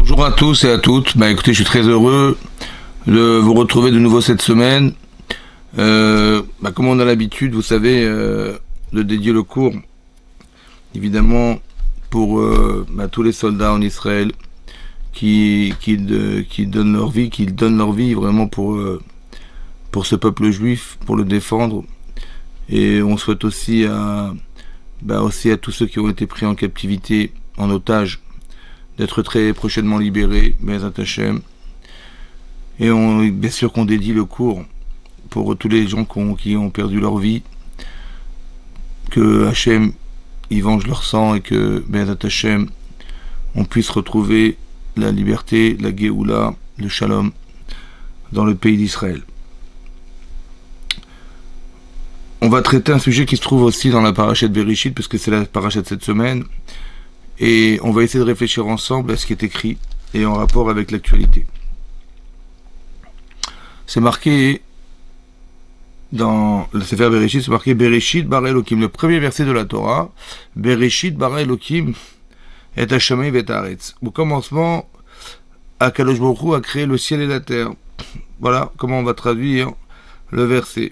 Bonjour à tous et à toutes. Écoutez, je suis très heureux de vous retrouver de nouveau cette semaine. Comme on a l'habitude, vous savez, de dédier le cours, évidemment, pour tous les soldats en Israël qui donnent leur vie, vraiment pour ce peuple juif, pour le défendre. Et on souhaite aussi à tous ceux qui ont été pris en captivité, en otage, d'être très prochainement libérés, Be'ezrat Hashem. Et bien sûr qu'on dédie le cours pour tous les gens qui ont perdu leur vie, que Hashem y venge leur sang et que Be'ezrat Hashem on puisse retrouver la liberté, la Géoula, le Shalom dans le pays d'Israël. On va traiter un sujet qui se trouve aussi dans la parasha de Bereshit, parce que c'est la parasha de cette semaine, et on va essayer de réfléchir ensemble à ce qui est écrit et en rapport avec l'actualité. C'est marqué dans le Sefer Bereshit, c'est marqué Bereshit bara Elokim, le premier verset de la Torah. Bereshit bara Elokim et Hashamayim et Haaretz. Au commencement, Akadosh Baruch Hu a créé le ciel et la terre. Voilà comment on va traduire le verset.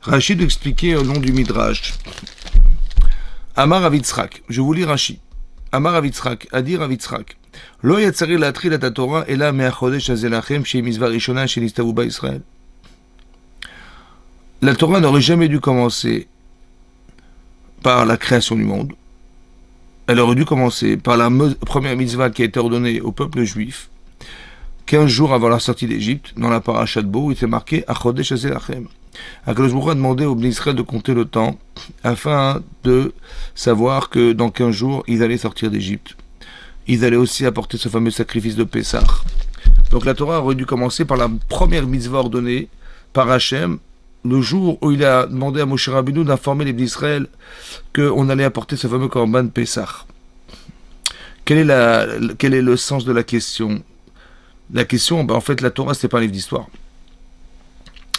Rashi expliquait au nom du Midrash. Amar Avitzrak, je vous lis Rashi. Amar Avitzrak, Adir Avitzrak. Lo yatzari latri la Torah ela me'achodesh azelachem shei mizvah rishona shenistavu ba Israël. La Torah n'aurait jamais dû commencer par la création du monde. Elle aurait dû commencer par la première mitzvah qui a été ordonnée au peuple juif 15 jours avant la sortie d'Égypte. Dans la parasha de Bo, il était marqué Achodesh azelachem. Akadosh Baruch Hu a demandé aux Bnei Israël de compter le temps afin de savoir que dans 15 jours, ils allaient sortir d'Égypte. Ils allaient aussi apporter ce fameux sacrifice de Pessah. Donc la Torah aurait dû commencer par la première mitzvah ordonnée par Hachem, le jour où il a demandé à Moshe Rabbeinu d'informer les Bnei Israël qu'on allait apporter ce fameux korban Pessah. Quel est le sens de la question? La question, en fait, la Torah, c'est pas un livre d'histoire.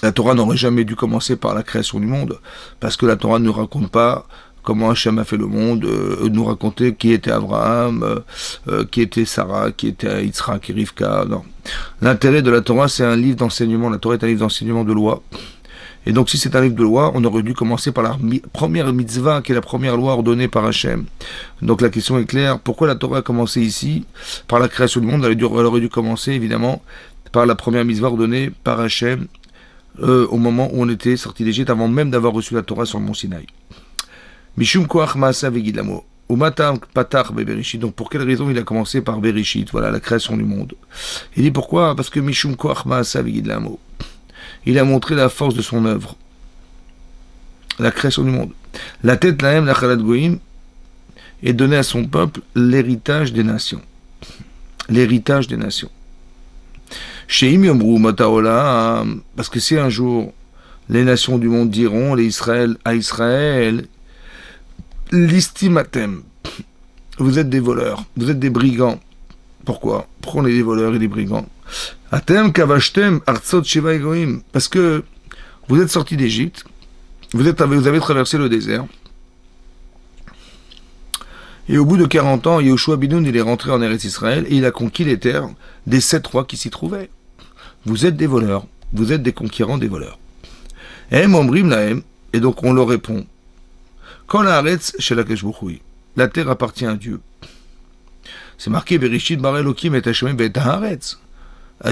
La Torah n'aurait jamais dû commencer par la création du monde, parce que la Torah ne raconte pas comment Hachem a fait le monde, nous raconter qui était Abraham, qui était Sarah, qui était Yitzhak et Rivka. Non. L'intérêt de la Torah, c'est un livre d'enseignement. La Torah est un livre d'enseignement de loi. Et donc, si c'est un livre de loi, on aurait dû commencer par la première mitzvah, qui est la première loi ordonnée par Hachem. Donc, la question est claire. Pourquoi la Torah a commencé ici, par la création du monde? Elle aurait dû commencer, évidemment, par la première mitzvah ordonnée par Hachem, au moment où on était sorti d'Égypte, avant même d'avoir reçu la Torah sur le mont Sinaï. Mishum koach ma'asa vegidlamo. Umatam patach bebereshit. Donc pour quelle raison il a commencé par Bereshit? Voilà, la création du monde. Il dit pourquoi? Parce que Mishum koach ma'asa vegidlamo. Il a montré la force de son œuvre. La création du monde. La tête lahem lachalat goïm est donnée à son peuple l'héritage des nations. L'héritage des nations. Sheim yomru mataola, parce que si un jour les nations du monde diront à Israël, l'istimatem, vous êtes des voleurs, vous êtes des brigands. Pourquoi on est des voleurs et des brigands? Atem kavashtem artsot sheva egoim, parce que vous êtes sortis d'Égypte, vous avez traversé le désert, et au bout de 40 ans, Yehoshua Binoun, il est rentré en Eretz Israël et il a conquis les terres des 7 rois qui s'y trouvaient. Vous êtes des voleurs, vous êtes des conquérants des voleurs. Et donc on leur répond, quand la Haaretz chez la Keshbuchoui, la terre appartient à Dieu. C'est marqué Bereshit bara Elokim et Hashamayim et Haaretz.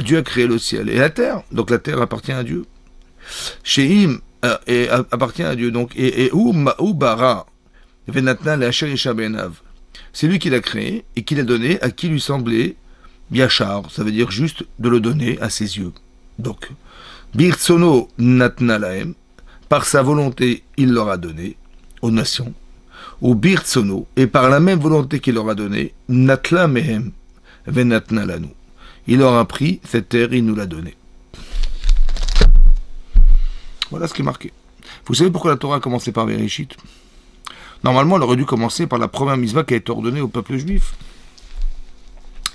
Dieu a créé le ciel et la terre, donc la terre appartient à Dieu. Sheim appartient à Dieu, donc et ou bara venatna le'asher yesha be'enav. C'est lui qui l'a créé et qui l'a donné à qui lui semblait Yachar, ça veut dire juste de le donner à ses yeux. Donc, Birtsono natna lahem, par sa volonté, il leur a donné aux nations. Ou Birtsono, et par la même volonté qu'il leur a donné, natla mehem, venatna lanu. Il leur a pris cette terre, il nous l'a donnée. Voilà ce qui est marqué. Vous savez pourquoi la Torah a commencé par Bereshit? Normalement, elle aurait dû commencer par la première mitzvah qui a été ordonnée au peuple juif.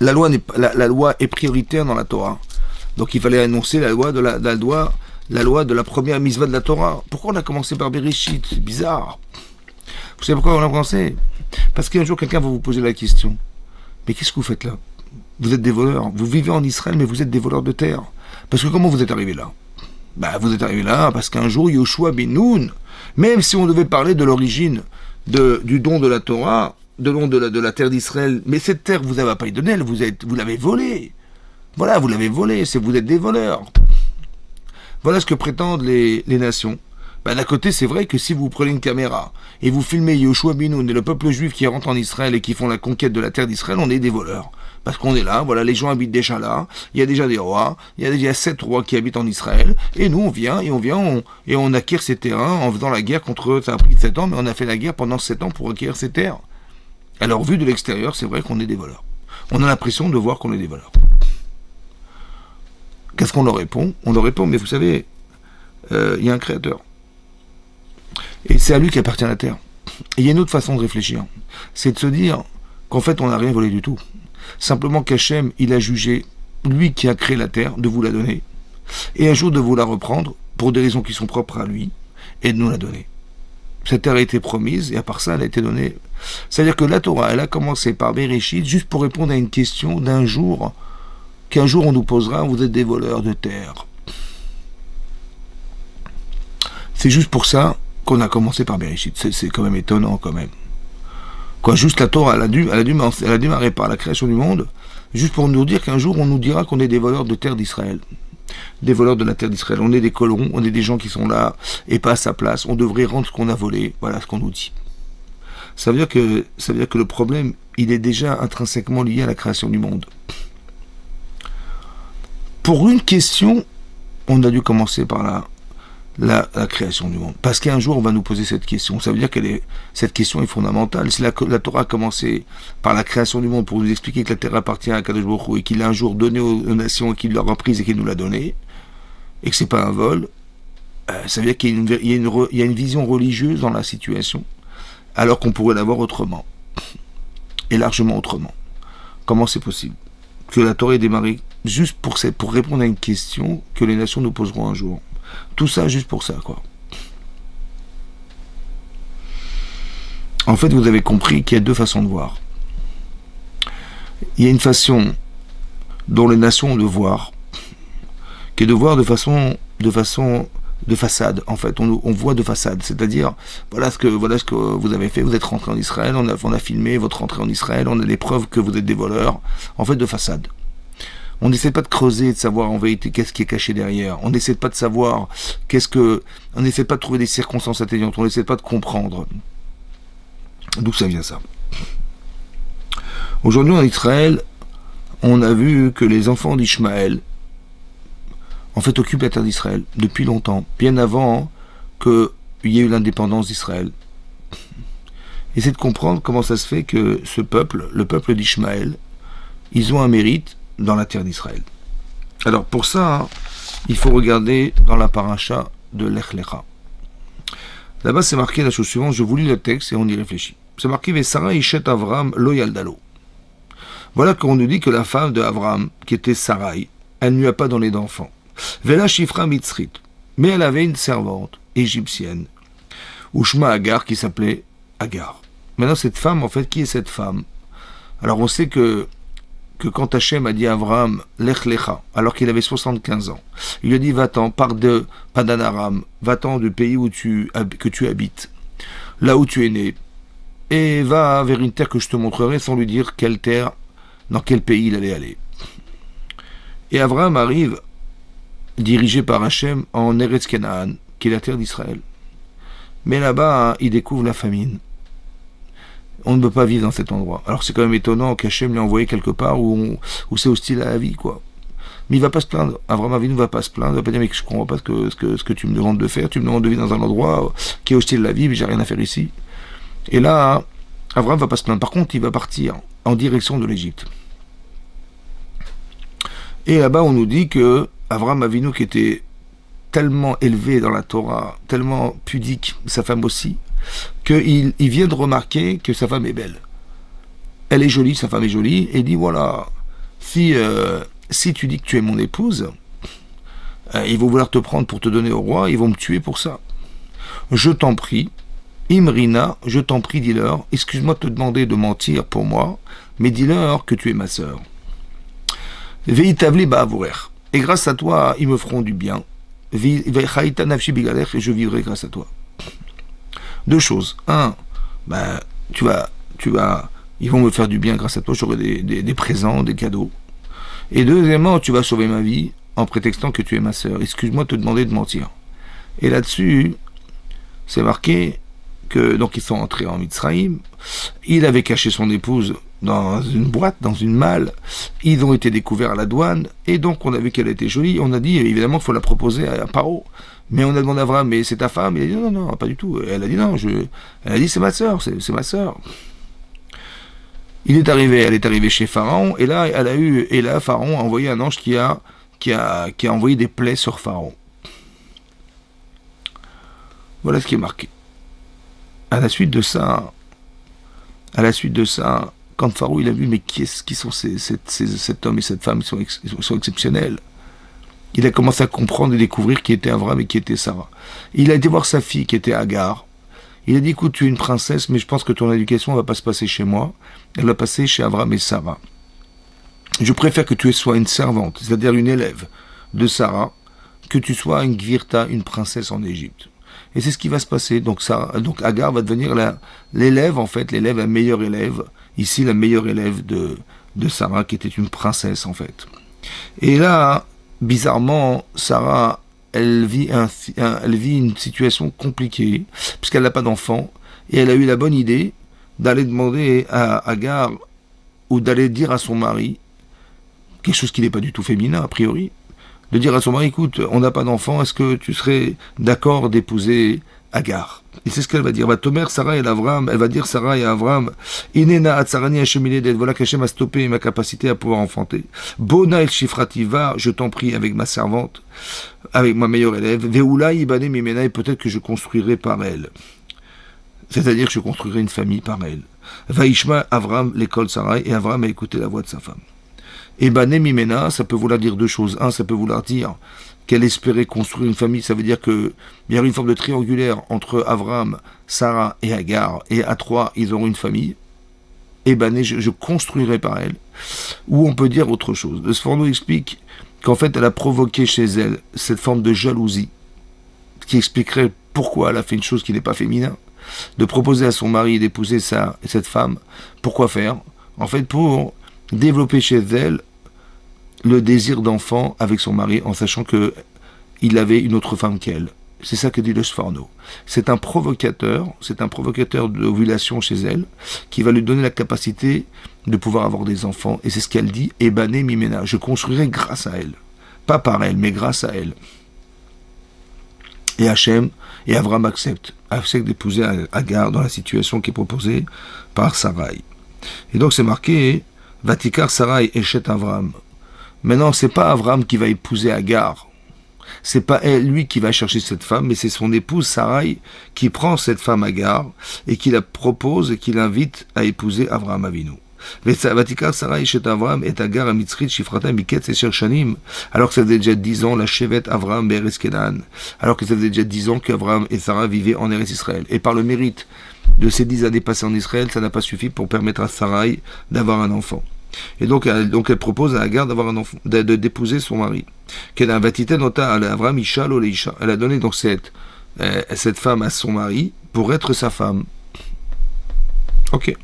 La loi est prioritaire dans la Torah. Donc il fallait annoncer la loi de la première mitzvah de la Torah. Pourquoi on a commencé par Bereshit? C'est bizarre. Vous savez pourquoi on a commencé? Parce qu'un jour, quelqu'un va vous poser la question. Mais qu'est-ce que vous faites là? Vous êtes des voleurs. Vous vivez en Israël, mais vous êtes des voleurs de terre. Parce que comment vous êtes arrivés là? Vous êtes arrivés là parce qu'un jour, Yoshua ben Nun, même si on devait parler de l'origine du don de la Torah, de la terre d'Israël, mais cette terre, vous n'avez pas eu donné, vous l'avez volée. Voilà, vous l'avez volée, vous êtes des voleurs. Voilà ce que prétendent les nations. D'un côté, c'est vrai que si vous prenez une caméra et vous filmez Yoshua ben Nun et le peuple juif qui rentre en Israël et qui font la conquête de la terre d'Israël, on est des voleurs. Parce qu'on est là, voilà, les gens habitent déjà là, il y a déjà des rois, il y a déjà 7 rois qui habitent en Israël, et nous on vient, et on acquiert ces terrains en faisant la guerre contre eux. Ça a pris 7 ans, mais on a fait la guerre pendant 7 ans pour acquérir ces terres. Alors vu de l'extérieur, c'est vrai qu'on est des voleurs. On a l'impression de voir qu'on est des voleurs. Qu'est-ce qu'on leur répond? On leur répond, mais vous savez, il y a un créateur. Et c'est à lui qu'appartient la terre. Et il y a une autre façon de réfléchir. C'est de se dire qu'en fait, on n'a rien volé du tout. Simplement qu'Hachem, il a jugé, lui qui a créé la terre, de vous la donner. Et un jour de vous la reprendre, pour des raisons qui sont propres à lui, et de nous la donner. Cette terre a été promise, et à part ça, elle a été donnée. C'est-à-dire que la Torah, elle a commencé par Bereshit, juste pour répondre à une question d'un jour, qu'un jour on nous posera, vous êtes des voleurs de terre. C'est juste pour ça qu'on a commencé par Bereshit. C'est quand même étonnant, quand même. Quoi, juste la Torah, elle a démarré par la création du monde, juste pour nous dire qu'un jour on nous dira qu'on est des voleurs de terre d'Israël. Des voleurs de la terre d'Israël. On est des colons, on est des gens qui sont là et pas à sa place. On devrait rendre ce qu'on a volé. Voilà ce qu'on nous dit. Ça veut dire que le problème, il est déjà intrinsèquement lié à la création du monde. Pour une question, on a dû commencer par la création du monde. Parce qu'un jour, on va nous poser cette question. Ça veut dire que cette question est fondamentale. Si la Torah a commencé par la création du monde pour nous expliquer que la terre appartient à Kadosh Baruch Hu et qu'il l'a un jour donné aux nations et qu'il l'a reprise et qu'il nous l'a donnée, et que c'est pas un vol, ça veut dire qu'il y a une vision religieuse dans la situation, alors qu'on pourrait l'avoir autrement. Et largement autrement. Comment c'est possible que la Torah ait démarré juste pour répondre à une question que les nations nous poseront un jour? Tout ça juste pour ça, quoi. En fait, vous avez compris qu'il y a deux façons de voir. Il y a une façon dont les nations ont de voir, qui est de voir de façade. En fait, on voit de façade. C'est-à-dire, voilà ce que vous avez fait. Vous êtes rentré en Israël, on a filmé votre rentrée en Israël, on a les preuves que vous êtes des voleurs. En fait, de façade. On n'essaie pas de creuser et de savoir en vérité qu'est-ce qui est caché derrière. On n'essaie pas de savoir on n'essaie pas de trouver des circonstances atténuantes. On n'essaie pas de comprendre. D'où ça vient ça? Aujourd'hui en Israël, on a vu que les enfants d'Ishmaël, en fait, occupent la terre d'Israël depuis longtemps, bien avant qu'il y ait eu l'indépendance d'Israël. Essayez de comprendre comment ça se fait que ce peuple, le peuple d'Ishmaël, ils ont un mérite dans la terre d'Israël. Alors pour ça, il faut regarder dans la paracha de Lech Lecha. Là-bas c'est marqué la chose suivante, je vous lis le texte et on y réfléchit. C'est marqué Vesara Ishet Avram lo Yaldalo. Voilà qu'on nous dit que la femme de Avram, qui était Sarai, elle ne lui a pas donné d'enfant. Vela Shifra Mitzrit, mais elle avait une servante égyptienne, Ushma Agar, qui s'appelait Agar. Maintenant cette femme, en fait, qui est cette femme? Alors on sait que quand Hachem a dit à Abraham, Lech Lecha, alors qu'il avait 75 ans, il lui a dit, va-t'en, pars de Padan Aram, va-t'en du pays que tu habites, là où tu es né, et va vers une terre que je te montrerai, sans lui dire quelle terre, dans quel pays il allait aller. Et Abraham arrive, dirigé par Hachem, en Eretz Canaan, qui est la terre d'Israël. Mais là-bas, il découvre la famine. On ne peut pas vivre dans cet endroit. Alors c'est quand même étonnant qu'Hachem l'ait envoyé quelque part où c'est hostile à la vie, quoi. Mais il va pas se plaindre. Abraham Avinu ne va pas se plaindre. Il va pas dire, mais je comprends pas ce que tu me demandes de faire. Tu me demandes de vivre dans un endroit qui est hostile à la vie, mais j'ai rien à faire ici. Et là, Abraham va pas se plaindre. Par contre, il va partir en direction de l'Égypte. Et là-bas, on nous dit que Abraham Avinu, qui était tellement élevé dans la Torah, tellement pudique, sa femme aussi, qu'il vient de remarquer que sa femme est belle. Elle est jolie, sa femme est jolie, et il dit, voilà, si tu dis que tu es mon épouse, ils vont vouloir te prendre pour te donner au roi, ils vont me tuer pour ça. Je t'en prie, Imrina, je t'en prie, dis-leur, excuse-moi de te demander de mentir pour moi, mais dis-leur que tu es ma sœur. Veitavli ba'avourer. Et grâce à toi, ils me feront du bien. Vechaita nafshi bigalech, et je vivrai grâce à toi. Deux choses. Un, ben, ils vont me faire du bien grâce à toi, j'aurai des présents, des cadeaux. Et deuxièmement, tu vas sauver ma vie en prétextant que tu es ma sœur. Excuse-moi de te demander de mentir. Et là-dessus, c'est marqué que, donc ils sont entrés en Mitzrayim, il avait caché son épouse dans une boîte, dans une malle, ils ont été découverts à la douane, et donc on a vu qu'elle était jolie, on a dit évidemment qu'il faut la proposer à Paro. Mais on a demandé à Abraham, mais c'est ta femme? Il a dit non, non, pas du tout. Elle a dit non, elle a dit c'est ma sœur, c'est ma sœur. Elle est arrivée chez Pharaon, et là, Pharaon a envoyé un ange qui a envoyé des plaies sur Pharaon. Voilà ce qui est marqué. À la suite de ça, quand Pharaon il a vu, mais qui sont cet homme et cette femme, ils sont exceptionnels. Il a commencé à comprendre et découvrir qui était Avram et qui était Sarah. Il a été voir sa fille qui était Agar. Il a dit, écoute, tu es une princesse, mais je pense que ton éducation ne va pas se passer chez moi. Elle va passer chez Avram et Sarah. Je préfère que tu sois une servante, c'est-à-dire une élève de Sarah, que tu sois une gvirta, une princesse en Égypte. Et c'est ce qui va se passer. Donc Agar va devenir l'élève, en fait, la meilleure élève. Ici, la meilleure élève de Sarah, qui était une princesse, en fait. Et là, bizarrement, Sarah, elle vit une situation compliquée, puisqu'elle n'a pas d'enfant, et elle a eu la bonne idée d'aller demander à Agar, ou d'aller dire à son mari, quelque chose qui n'est pas du tout féminin, a priori, de dire à son mari, écoute, on n'a pas d'enfant, est-ce que tu serais d'accord d'épouser Agar? Et c'est ce qu'elle va dire. Va Tomer, Sarah et Avram, elle va dire Sarah et Avram, Inena atzarani hacheminedet, voilà qu'Hachem a stoppé ma capacité à pouvoir enfanter. Bona el shifrati, va, je t'en prie, avec ma servante, avec ma meilleure élève, Veoula ibane mimena, et peut-être que je construirai par elle. C'est-à-dire que je construirai une famille par elle. Vaishma Avram l'école Sarai, et Avram a écouté la voix de sa femme. Et Bané Mimena, ça peut vouloir dire deux choses. Un, ça peut vouloir dire qu'elle espérait construire une famille. Ça veut dire qu'il y a une forme de triangulaire entre Avram, Sarah et Agar. Et à trois, ils auront une famille. Et Bané, je construirai par elle. Ou on peut dire autre chose. Le Sforno explique qu'en fait, elle a provoqué chez elle cette forme de jalousie, qui expliquerait pourquoi elle a fait une chose qui n'est pas féminin, de proposer à son mari d'épouser cette femme. Pourquoi faire? En fait, pour développer chez elle le désir d'enfant avec son mari, en sachant qu'il avait une autre femme qu'elle. C'est ça que dit le Sforno. C'est un provocateur d'ovulation chez elle, qui va lui donner la capacité de pouvoir avoir des enfants. Et c'est ce qu'elle dit, Ebané Mimena, je construirai grâce à elle. Pas par elle, mais grâce à elle. Et Hachem et Avram acceptent d'épouser Agar dans la situation qui est proposée par Sarai. Et donc c'est marqué, Vatikar Sarai Eshet Avram. Maintenant, c'est pas Avram qui va épouser Agar. C'est pas lui qui va chercher cette femme, mais c'est son épouse Sarai qui prend cette femme Agar et qui la propose et qui l'invite à épouser Avram Avinu. Vatikar Sarai Eshet Avram et Agar à Mitzrit Shifrata Miket Esher Shanim, alors que ça faisait déjà 10 ans la Shevet Avram Be'eretz Kenan, alors que ça faisait déjà 10 ans qu'Avram et Sarah vivaient en Eretz Israël. Et par le mérite de ces 10 années passées en Israël, ça n'a pas suffi pour permettre à Sarai d'avoir un enfant. Et donc elle propose à Agar d'avoir un enfant, d'épouser son mari. Elle a donné donc cette femme à son mari pour être sa femme. Ok.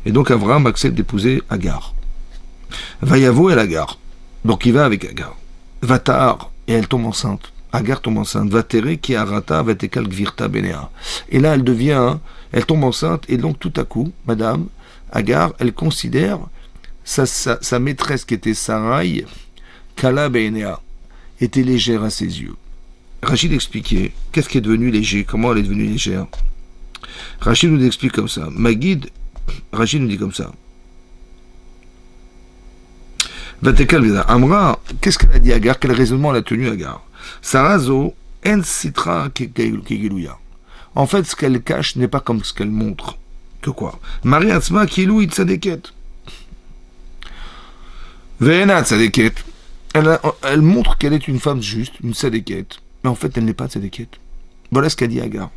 Et donc Avram accepte d'épouser Agar. Vayavo el Agar. Donc il va avec Agar. Vatar, et elle tombe enceinte. Agar tombe enceinte. Vatere ki arata vatekal gvirta benea. Et là elle tombe enceinte, et donc tout à coup, madame Agar, elle considère sa maîtresse qui était Sarai, Kala Beinea, était légère à ses yeux. Rachid expliquait, qu'est-ce qui est devenu léger, comment elle est devenue légère. Rachid nous explique comme ça. Rachid nous dit comme ça. Vatekal Amra, qu'est-ce qu'elle a dit Agar, quel raisonnement elle a tenu Agar? Sarazo, en sitra kegiluya. En fait, ce qu'elle cache n'est pas comme ce qu'elle montre. Que quoi? Marie Atzma kilou itzadeket. Ve'ena tzadeket. Elle montre qu'elle est une femme juste, une tzadeket. Mais en fait, elle n'est pas tzadeket. Voilà ce qu'a dit Agar.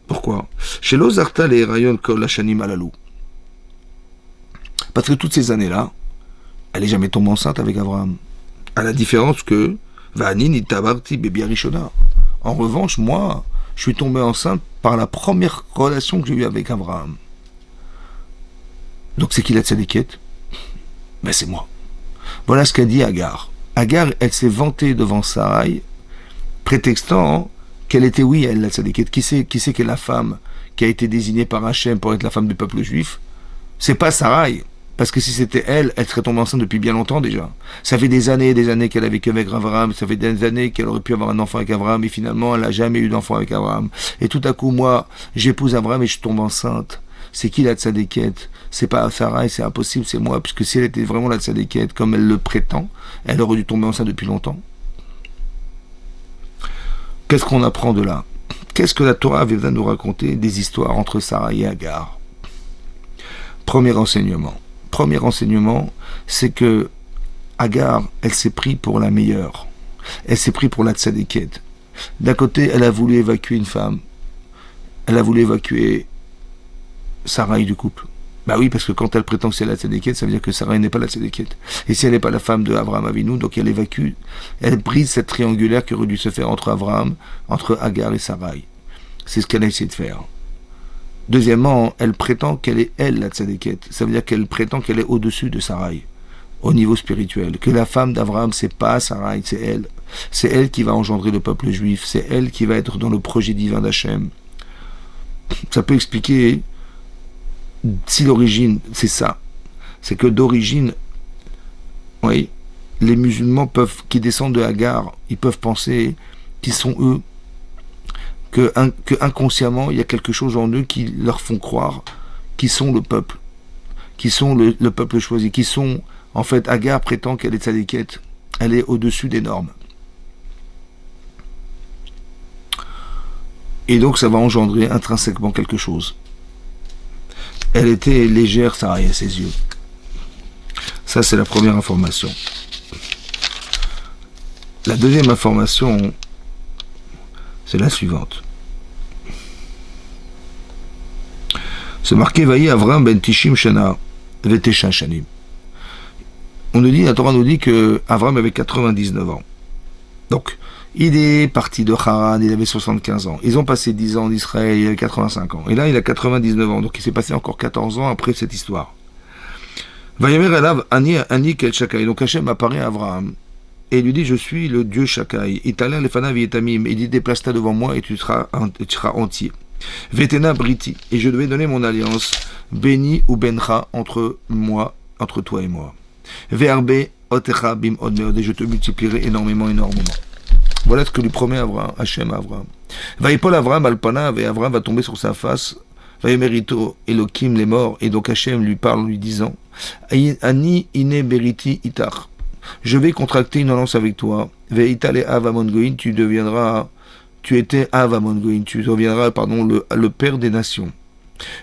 Pourquoi? Chez l'Ozarta les rayon kol hashanim alalou. Parce que toutes ces années-là, elle n'est jamais tombée enceinte avec Abraham. À la différence que Va'ani nitabarti bebi Arishona. En revanche, moi, je suis tombé enceinte par la première relation que j'ai eue avec Abraham. Donc c'est qui la tzadékette? Ben c'est moi. Voilà ce qu'a dit Agar. Agar, elle s'est vantée devant Sarai, prétextant qu'elle était, oui, elle, la tzadékette. Qui c'est qu'est la femme qui a été désignée par Hachem pour être la femme du peuple juif? C'est pas Sarai. Parce que si c'était elle, elle serait tombée enceinte depuis bien longtemps déjà. Ça fait des années et des années qu'elle a vécu avec Abraham, ça fait des années qu'elle aurait pu avoir un enfant avec Abraham, et finalement, elle n'a jamais eu d'enfant avec Abraham. Et tout à coup, moi, j'épouse Abraham et je tombe enceinte. C'est qui la tzadékette? C'est pas Sarai, c'est impossible, c'est moi, puisque si elle était vraiment la tzadékette, comme elle le prétend, elle aurait dû tomber enceinte depuis longtemps. Qu'est-ce qu'on apprend de là? Qu'est-ce que la Torah avait besoin de nous raconter des histoires entre Sarai et Agar? Premier enseignement, c'est que Agar, elle s'est pris pour la meilleure. Elle s'est pris pour la tzadékette. D'un côté, elle a voulu évacuer une femme. Elle a voulu évacuer Sarai du couple. Bah oui, parce que quand elle prétend que c'est la tzadékette, ça veut dire que Sarai n'est pas la tzadékette. Et si elle n'est pas la femme de Abraham Avinu, donc elle évacue, elle brise cette triangulaire qui aurait dû se faire entre Agar et Sarai. C'est ce qu'elle a essayé de faire. Deuxièmement, elle prétend qu'elle est elle la tzadékette. Ça veut dire qu'elle prétend qu'elle est au-dessus de Sarai, au niveau spirituel. Que la femme d'Abraham, c'est pas Sarai, c'est elle. C'est elle qui va engendrer le peuple juif. C'est elle qui va être dans le projet divin d'Hachem. Ça peut expliquer si l'origine, c'est ça. C'est que d'origine, oui, les musulmans qui descendent de Hagar, ils peuvent penser qu'ils sont eux, que inconsciemment, il y a quelque chose en eux qui leur font croire qu'ils sont le peuple, qui sont le peuple choisi, qui sont, en fait, Hagar prétend qu'elle est tzadékette, elle est au-dessus des normes. Et donc, ça va engendrer intrinsèquement quelque chose. Elle était légère, Sarai, à ses yeux. Ça, c'est la première information. La deuxième information, c'est la suivante. C'est marqué Vaï Avram ben Tishim Shana Vetesha Shanim. On nous dit, la Torah nous dit que Avram avait 99 ans. Donc, il est parti de Haran, il avait 75 ans. Ils ont passé 10 ans en Israël, il avait 85 ans. Et là, il a 99 ans. Donc, il s'est passé encore 14 ans après cette histoire. Vayemer Elav Ani Kel Shakai. Donc, Hachem apparaît à Avraham et lui dit, je suis le Dieu Shakai. Italien Lefanav Yetamim. Il dit, déplace-toi devant moi et tu seras entier. Vetena Briti. Et je devais donner mon alliance, Beni ou Bencha, entre toi et moi. Verbe Otecha Bim Odmeod. Et je te multiplierai énormément. Voilà ce que lui promet Hachem à Avraham. Vaïpol Avraham Alpanav, et Avraham va tomber sur sa face. Vaïmerito Elohim les morts, et donc Hachem lui parle lui disant, Ani ine beriti itar. Je vais contracter une alliance avec toi. Veitale Avamon Goïn, tu étais Avamon Goïn, tu deviendras, le père des nations.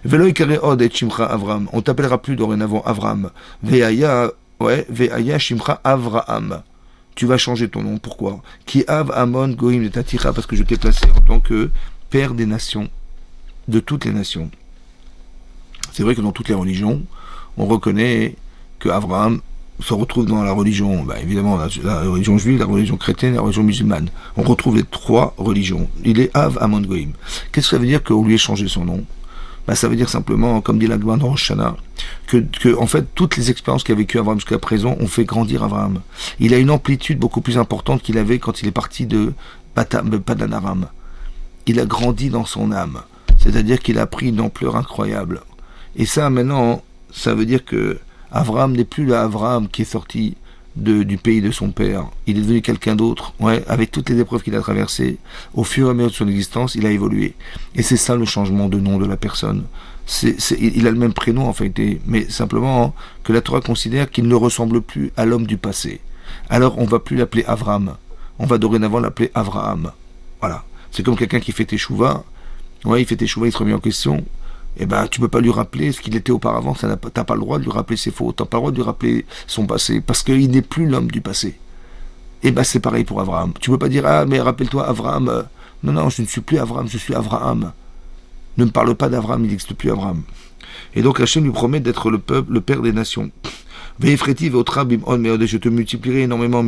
Velo ikare od et Shimcha Avraham. On t'appellera plus dorénavant Avraham. Veaya Shimcha Avraham. Tu vas changer ton nom. Pourquoi? Ki av amon goïm de tatira, parce que je t'ai placé en tant que père des nations, de toutes les nations. C'est vrai que dans toutes les religions, on reconnaît que Abraham se retrouve dans la religion, évidemment la religion juive, la religion chrétienne et la religion musulmane. On retrouve les trois religions. Il est av amon goïm. Qu'est-ce que ça veut dire qu'on lui ait changé son nom? Ça veut dire simplement, comme dit la Gemara dans Rosh Hashanah, que en fait, toutes les expériences qu'a vécues Abraham jusqu'à présent ont fait grandir Abraham. Il a une amplitude beaucoup plus importante qu'il avait quand il est parti de Padan Aram. Il a grandi dans son âme. C'est-à-dire qu'il a pris une ampleur incroyable. Et ça, maintenant, ça veut dire que Abraham n'est plus le Abraham qui est sorti du pays de son père. Il est devenu quelqu'un d'autre. Avec toutes les épreuves qu'il a traversées, au fur et à mesure de son existence, il a évolué. Et c'est ça le changement de nom de la personne. Il a le même prénom en fait, mais simplement que la Torah considère qu'il ne ressemble plus à l'homme du passé. Alors on ne va plus l'appeler Avram. On va dorénavant l'appeler Avraham. Voilà. C'est comme quelqu'un qui fait teshuva. Il fait teshuva, il se remet en question. Tu peux pas lui rappeler ce qu'il était auparavant, t'as pas le droit de lui rappeler ses fautes, t'as pas le droit de lui rappeler son passé, parce qu'il n'est plus l'homme du passé. C'est pareil pour Avraham. Tu peux pas dire, mais rappelle-toi Avraham, non, je ne suis plus Avraham, je suis Avraham. Ne me parle pas d'Avraham, il n'existe plus Avraham. Et donc Hachem lui promet d'être le père des nations. Ve'ifreti ve'otra bim'on me'od, et je te multiplierai énormément,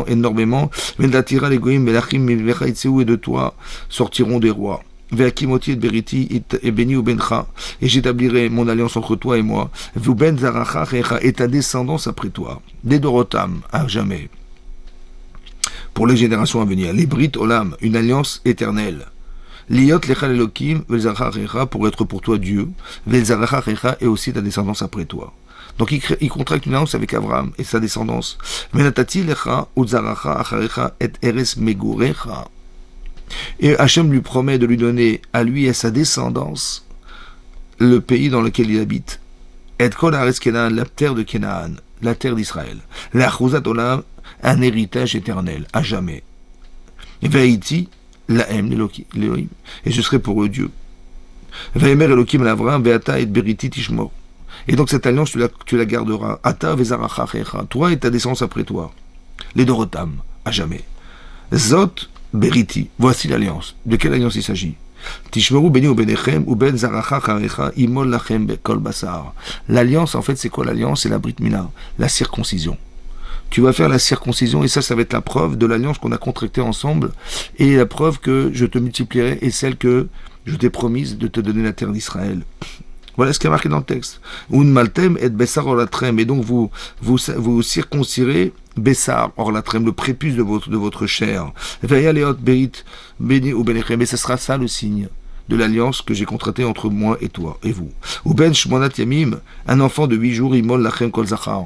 énormément. Ve'datira l'egoïm, ve'lachim, ve'cha itzeu, et de toi sortiront des rois. Ve'akimoti et beriti, et béni ou bencha, et j'établirai mon alliance entre toi et moi. Ve'uben zaracha checha, et ta descendance après toi. Des dorotam, à jamais. Pour les générations à venir. Les Brit Olam, une alliance éternelle. Liot lechal Elokim, velzaracha, pour être pour toi Dieu, velzaracha, et aussi ta descendance après toi. Donc il contracte une alliance avec Abraham et sa descendance. Venatati lecha uzaracha acharecha et eres megurecha. Et Hachem lui promet de lui donner à lui et à sa descendance le pays dans lequel il habite. Et kol haaretz Kenaan, la terre de Kenaan, la terre d'Israël. La chuzat olam, un héritage éternel, à jamais. Et Ve'iti, lahem, l'Elohim, et je serai pour eux Dieu. Ve'emer Elokim l'Avram, ve'ata et beriti tishmor. Et donc cette alliance, tu la garderas. Ata ve'zaracha checha, toi et ta descendance après toi. Les dorotam, à jamais. Zot beriti, voici l'alliance. De quelle alliance il s'agit? Tishmeru beni ou benechem ou ben zaracha charecha imol lachem bekol basar. L'alliance, en fait, c'est quoi l'alliance? C'est la brit mila, la circoncision. Tu vas faire la circoncision et ça va être la preuve de l'alliance qu'on a contractée ensemble et la preuve que je te multiplierai et celle que je t'ai promise de te donner la terre d'Israël. Voilà ce qui est marqué dans le texte. Un maltem et bessar orlatrem, et donc vous circoncirez bessar orlatrem, le prépuce de votre chair. Ve'yaleot berit beni ou benechem, et ce sera ça le signe de l'alliance que j'ai contractée entre moi et toi et vous. Ou ben shmonat yamim, un enfant de 8 jours, imol lachem kol zachar.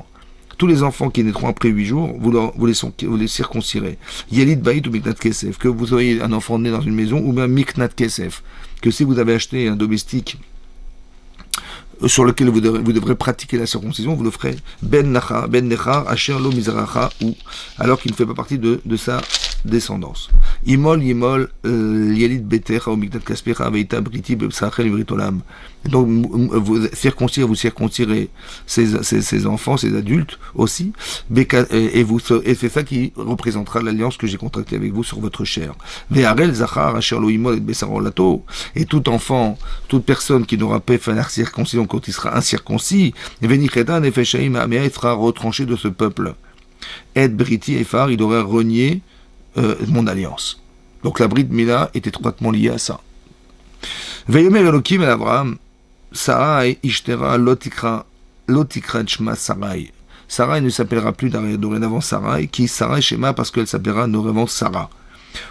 Tous les enfants qui naîtront après 8 jours, vous les circoncirez. Yelid Baït ou Miknat Kesef, que vous ayez un enfant né dans une maison, ou bien Miknat Kesef, que si vous avez acheté un domestique sur lequel vous devrez pratiquer la circoncision, vous le ferez Ben Nechar, Asher Lo Mizracha, ou alors qu'il ne fait pas partie de sa descendance. Imol, Yelid Betecha, ou Miknat Kaspecha, Veita Briti, Bepsachel, Britolam. Donc, vous circoncirez ces enfants, ces adultes aussi, et c'est ça qui représentera l'alliance que j'ai contractée avec vous sur votre chair. Ve'arel Zachar, Asher Lo Imol, et Besarol Lato, et tout enfant, toute personne qui n'aura pas fait la circoncision quand il sera incirconcis, Venichetan et Feshaim Amea, il sera retranché de ce peuple. Et Briti Efar, il aurait renié mon alliance. Donc la Brit Mila est étroitement liée à ça. Veyomer Elokim el Avraham, Sarai Ishtera Lotikra Shma Sarai. Sarai ne s'appellera plus dorénavant Sarai, qui Sarai Shema parce qu'elle s'appellera dorénavant Sarah.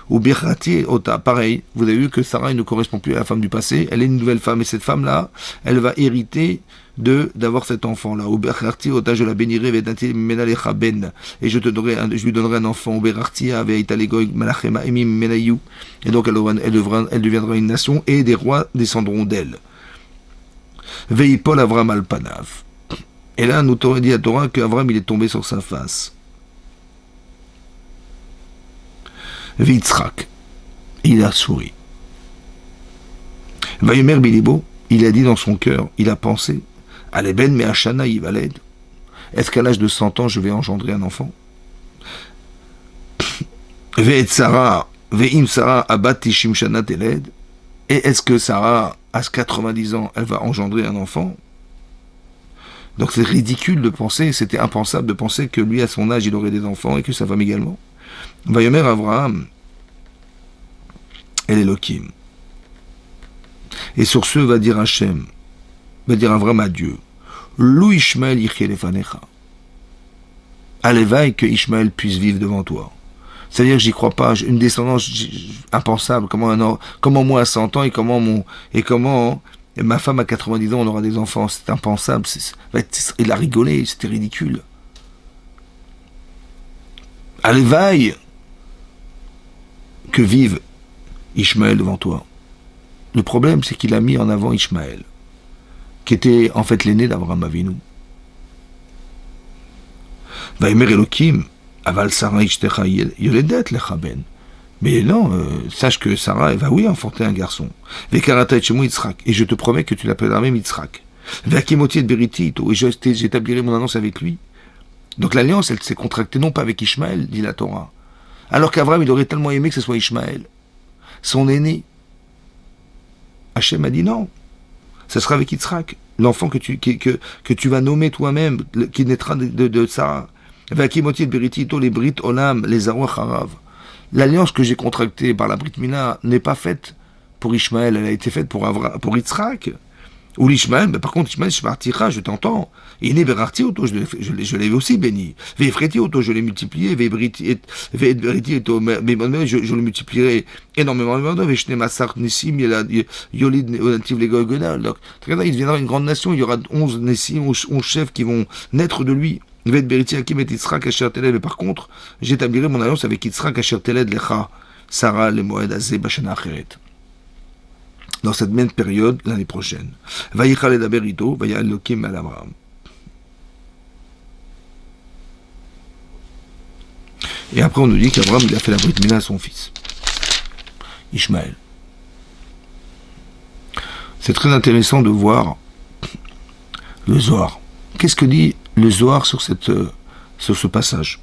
Ou Birati Ota, pareil, vous avez vu que Sarai ne correspond plus à la femme du passé, elle est une nouvelle femme, et cette femme-là, elle va hériter d'avoir cet enfant-là. Ou Birati Ota, je la bénirai, Vedati Menalecha Ben, et je lui donnerai un enfant, ou Birati Aveita Legoy Malachema Emim Menayu, et donc elle deviendra une nation, et des rois descendront d'elle. Veipol Avram Alpanav. Et là, nous t'aurait dit à Torah qu'Avram il est tombé sur sa face. Vitzrak, il a souri. Vayomer Bilibo, il a dit dans son cœur, il a pensé, Aleben Meachana Yivaled, est-ce qu'à l'âge de 100 ans je vais engendrer un enfant? Ve'et Sarah, Ve'im Sarah Abat Tishim Shana Teled, et est-ce que Sarah, à 90 ans, elle va engendrer un enfant? Donc c'est ridicule de penser, c'était impensable de penser que lui, à son âge, il aurait des enfants et que sa femme également. Vayomer Avraham, el Elokim. Et sur ce va dire Hachem, va dire Avraham à Dieu, Lou Ishmael yichye lefanecha. Allévaille que Ishmael puisse vivre devant toi. C'est-à-dire que j'y crois pas, une descendance impensable, comment moi à 100 ans et comment ma femme à 90 ans on aura des enfants, c'est impensable, il a rigolé, c'était ridicule. Allévaille que vive Ishmael devant toi. Le problème, c'est qu'il a mis en avant Ishmael, qui était en fait l'aîné d'Abraham Avinu. Vaïmer Elokim, aval Sarah Ishtecha Yoledet Lechaben. Mais non, sache que Sarah, elle va oui enfanter un garçon. Vekarata Etchemu Yitzhak, et je te promets que tu l'appelleras même Yitzhak. Veakimoti et Beriti, et j'établirai mon annonce avec lui. Donc l'alliance, elle s'est contractée non pas avec Ishmael, dit la Torah. Alors qu'Abraham, il aurait tellement aimé que ce soit Ishmael, son aîné. Hachem a dit non, ça sera avec Yitzhak. l'enfant que tu vas nommer toi-même, qui naîtra de Sarah. Vakimoti Beriti, les Brit Olam, les Arouach Harav. L'alliance que j'ai contractée par la Brit Mila n'est pas faite pour Ishmaël, elle a été faite pour Yitzhak. Ou l'Ishmaël, mais par contre, Ishmaël, je t'entends. Il est Berarti auto, je l'ai aussi béni. Ve'efreti auto, je l'ai multiplié. Ve'briti auto, mais je le multiplierai énormément. Ve'shne masar nissim, yolid nativ les goygonal. Donc, il deviendra une grande nation, il y aura 11 nissim, 11 chefs qui vont naître de lui. Ve'beriti akim et Yitzhak asher teled, mais par contre, j'établirai mon alliance avec Yitzhak asher teled lecha, Sarah le moed azeh bashana acheret. Dans cette même période, l'année prochaine. Vayichal et Daberito, Vaya Elokim al Abraham. Et après, on nous dit qu'Abraham, il a fait la Brit Mila à son fils, Ishmaël. C'est très intéressant de voir le Zohar. Qu'est-ce que dit le Zohar sur ce passage?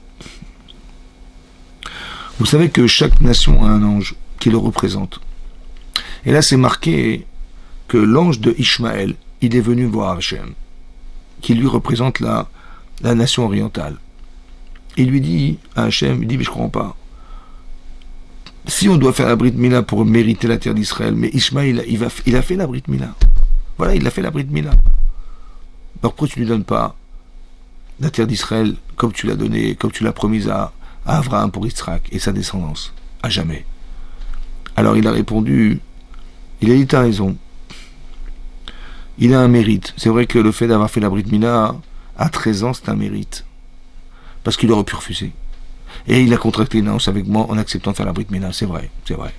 Vous savez que chaque nation a un ange qui le représente. Et là, c'est marqué que l'ange de Ishmaël, il est venu voir Hachem, qui lui représente la nation orientale. Il lui dit à Hachem, il dit, mais je ne comprends pas. Si on doit faire la Brit Mila pour mériter la terre d'Israël, mais Ishmaël, il a fait la Brit Mila. Voilà, il a fait la Brit Mila. Alors pourquoi tu ne lui donnes pas la terre d'Israël comme tu l'as donnée, comme tu l'as promise à Abraham pour Yitzhak et sa descendance, à jamais? Alors il a répondu, il a dit, t'as raison. Il a un mérite. C'est vrai que le fait d'avoir fait la Brit Mila à 13 ans, c'est un mérite. Parce qu'il aurait pu refuser. Et il a contracté une alliance avec moi en acceptant de faire la Brit Mila. C'est vrai, c'est vrai.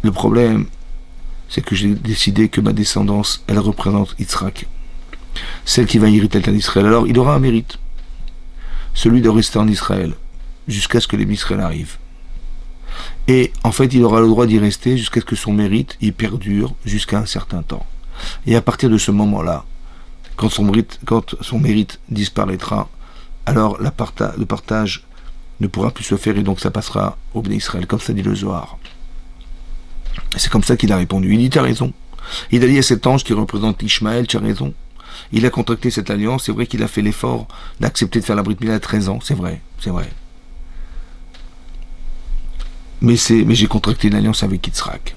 Le problème, c'est que j'ai décidé que ma descendance, elle représente Yitzhak. Celle qui va hériter la terre d'Israël. Alors, il aura un mérite. Celui de rester en Israël. Jusqu'à ce que les Israël arrivent. Et en fait, il aura le droit d'y rester jusqu'à ce que son mérite y perdure jusqu'à un certain temps. Et à partir de ce moment-là, quand son mérite disparaîtra, alors le partage ne pourra plus se faire et donc ça passera au Bnei Israël, comme ça dit le Zohar. C'est comme ça qu'il a répondu. Il dit, tu as raison. Il a dit à cet ange qui représente Ishmaël, tu as raison. Il a contracté cette alliance, c'est vrai qu'il a fait l'effort d'accepter de faire la Brit Mila à 13 ans, c'est vrai, c'est vrai. Mais j'ai contracté une alliance avec Yitzhak.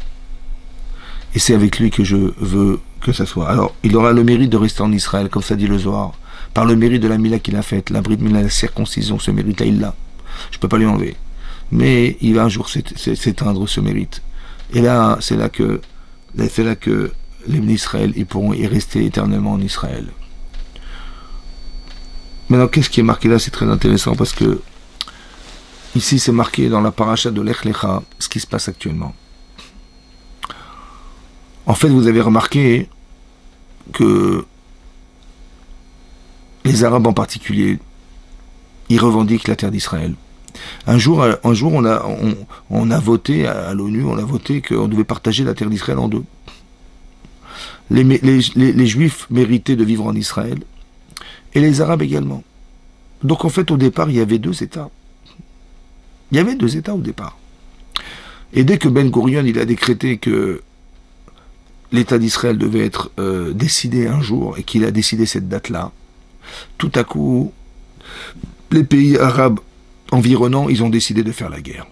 Et c'est avec lui que je veux que ça soit. Alors, il aura le mérite de rester en Israël, comme ça dit le Zohar, par le mérite de la Mila qu'il a faite, la Brit Mila, la circoncision, ce mérite-là, il l'a. Je ne peux pas lui enlever. Mais il va un jour s'éteindre ce mérite. Et là, c'est là que les Israël, ils pourront y rester éternellement en Israël. Maintenant, qu'est-ce qui est marqué là? C'est très intéressant parce que ici, c'est marqué dans la paracha de Lech Lecha, ce qui se passe actuellement. En fait, vous avez remarqué que les Arabes en particulier, ils revendiquent la terre d'Israël. Un jour, on a voté à l'ONU, on a voté qu'on devait partager la terre d'Israël en deux. Les Juifs méritaient de vivre en Israël, et les Arabes également. Donc en fait, au départ, il y avait deux États. Il y avait deux États au départ. Et dès que Ben Gurion il a décrété que l'État d'Israël devait être décidé un jour, et qu'il a décidé cette date-là, tout à coup, les pays arabes environnants, ils ont décidé de faire la guerre.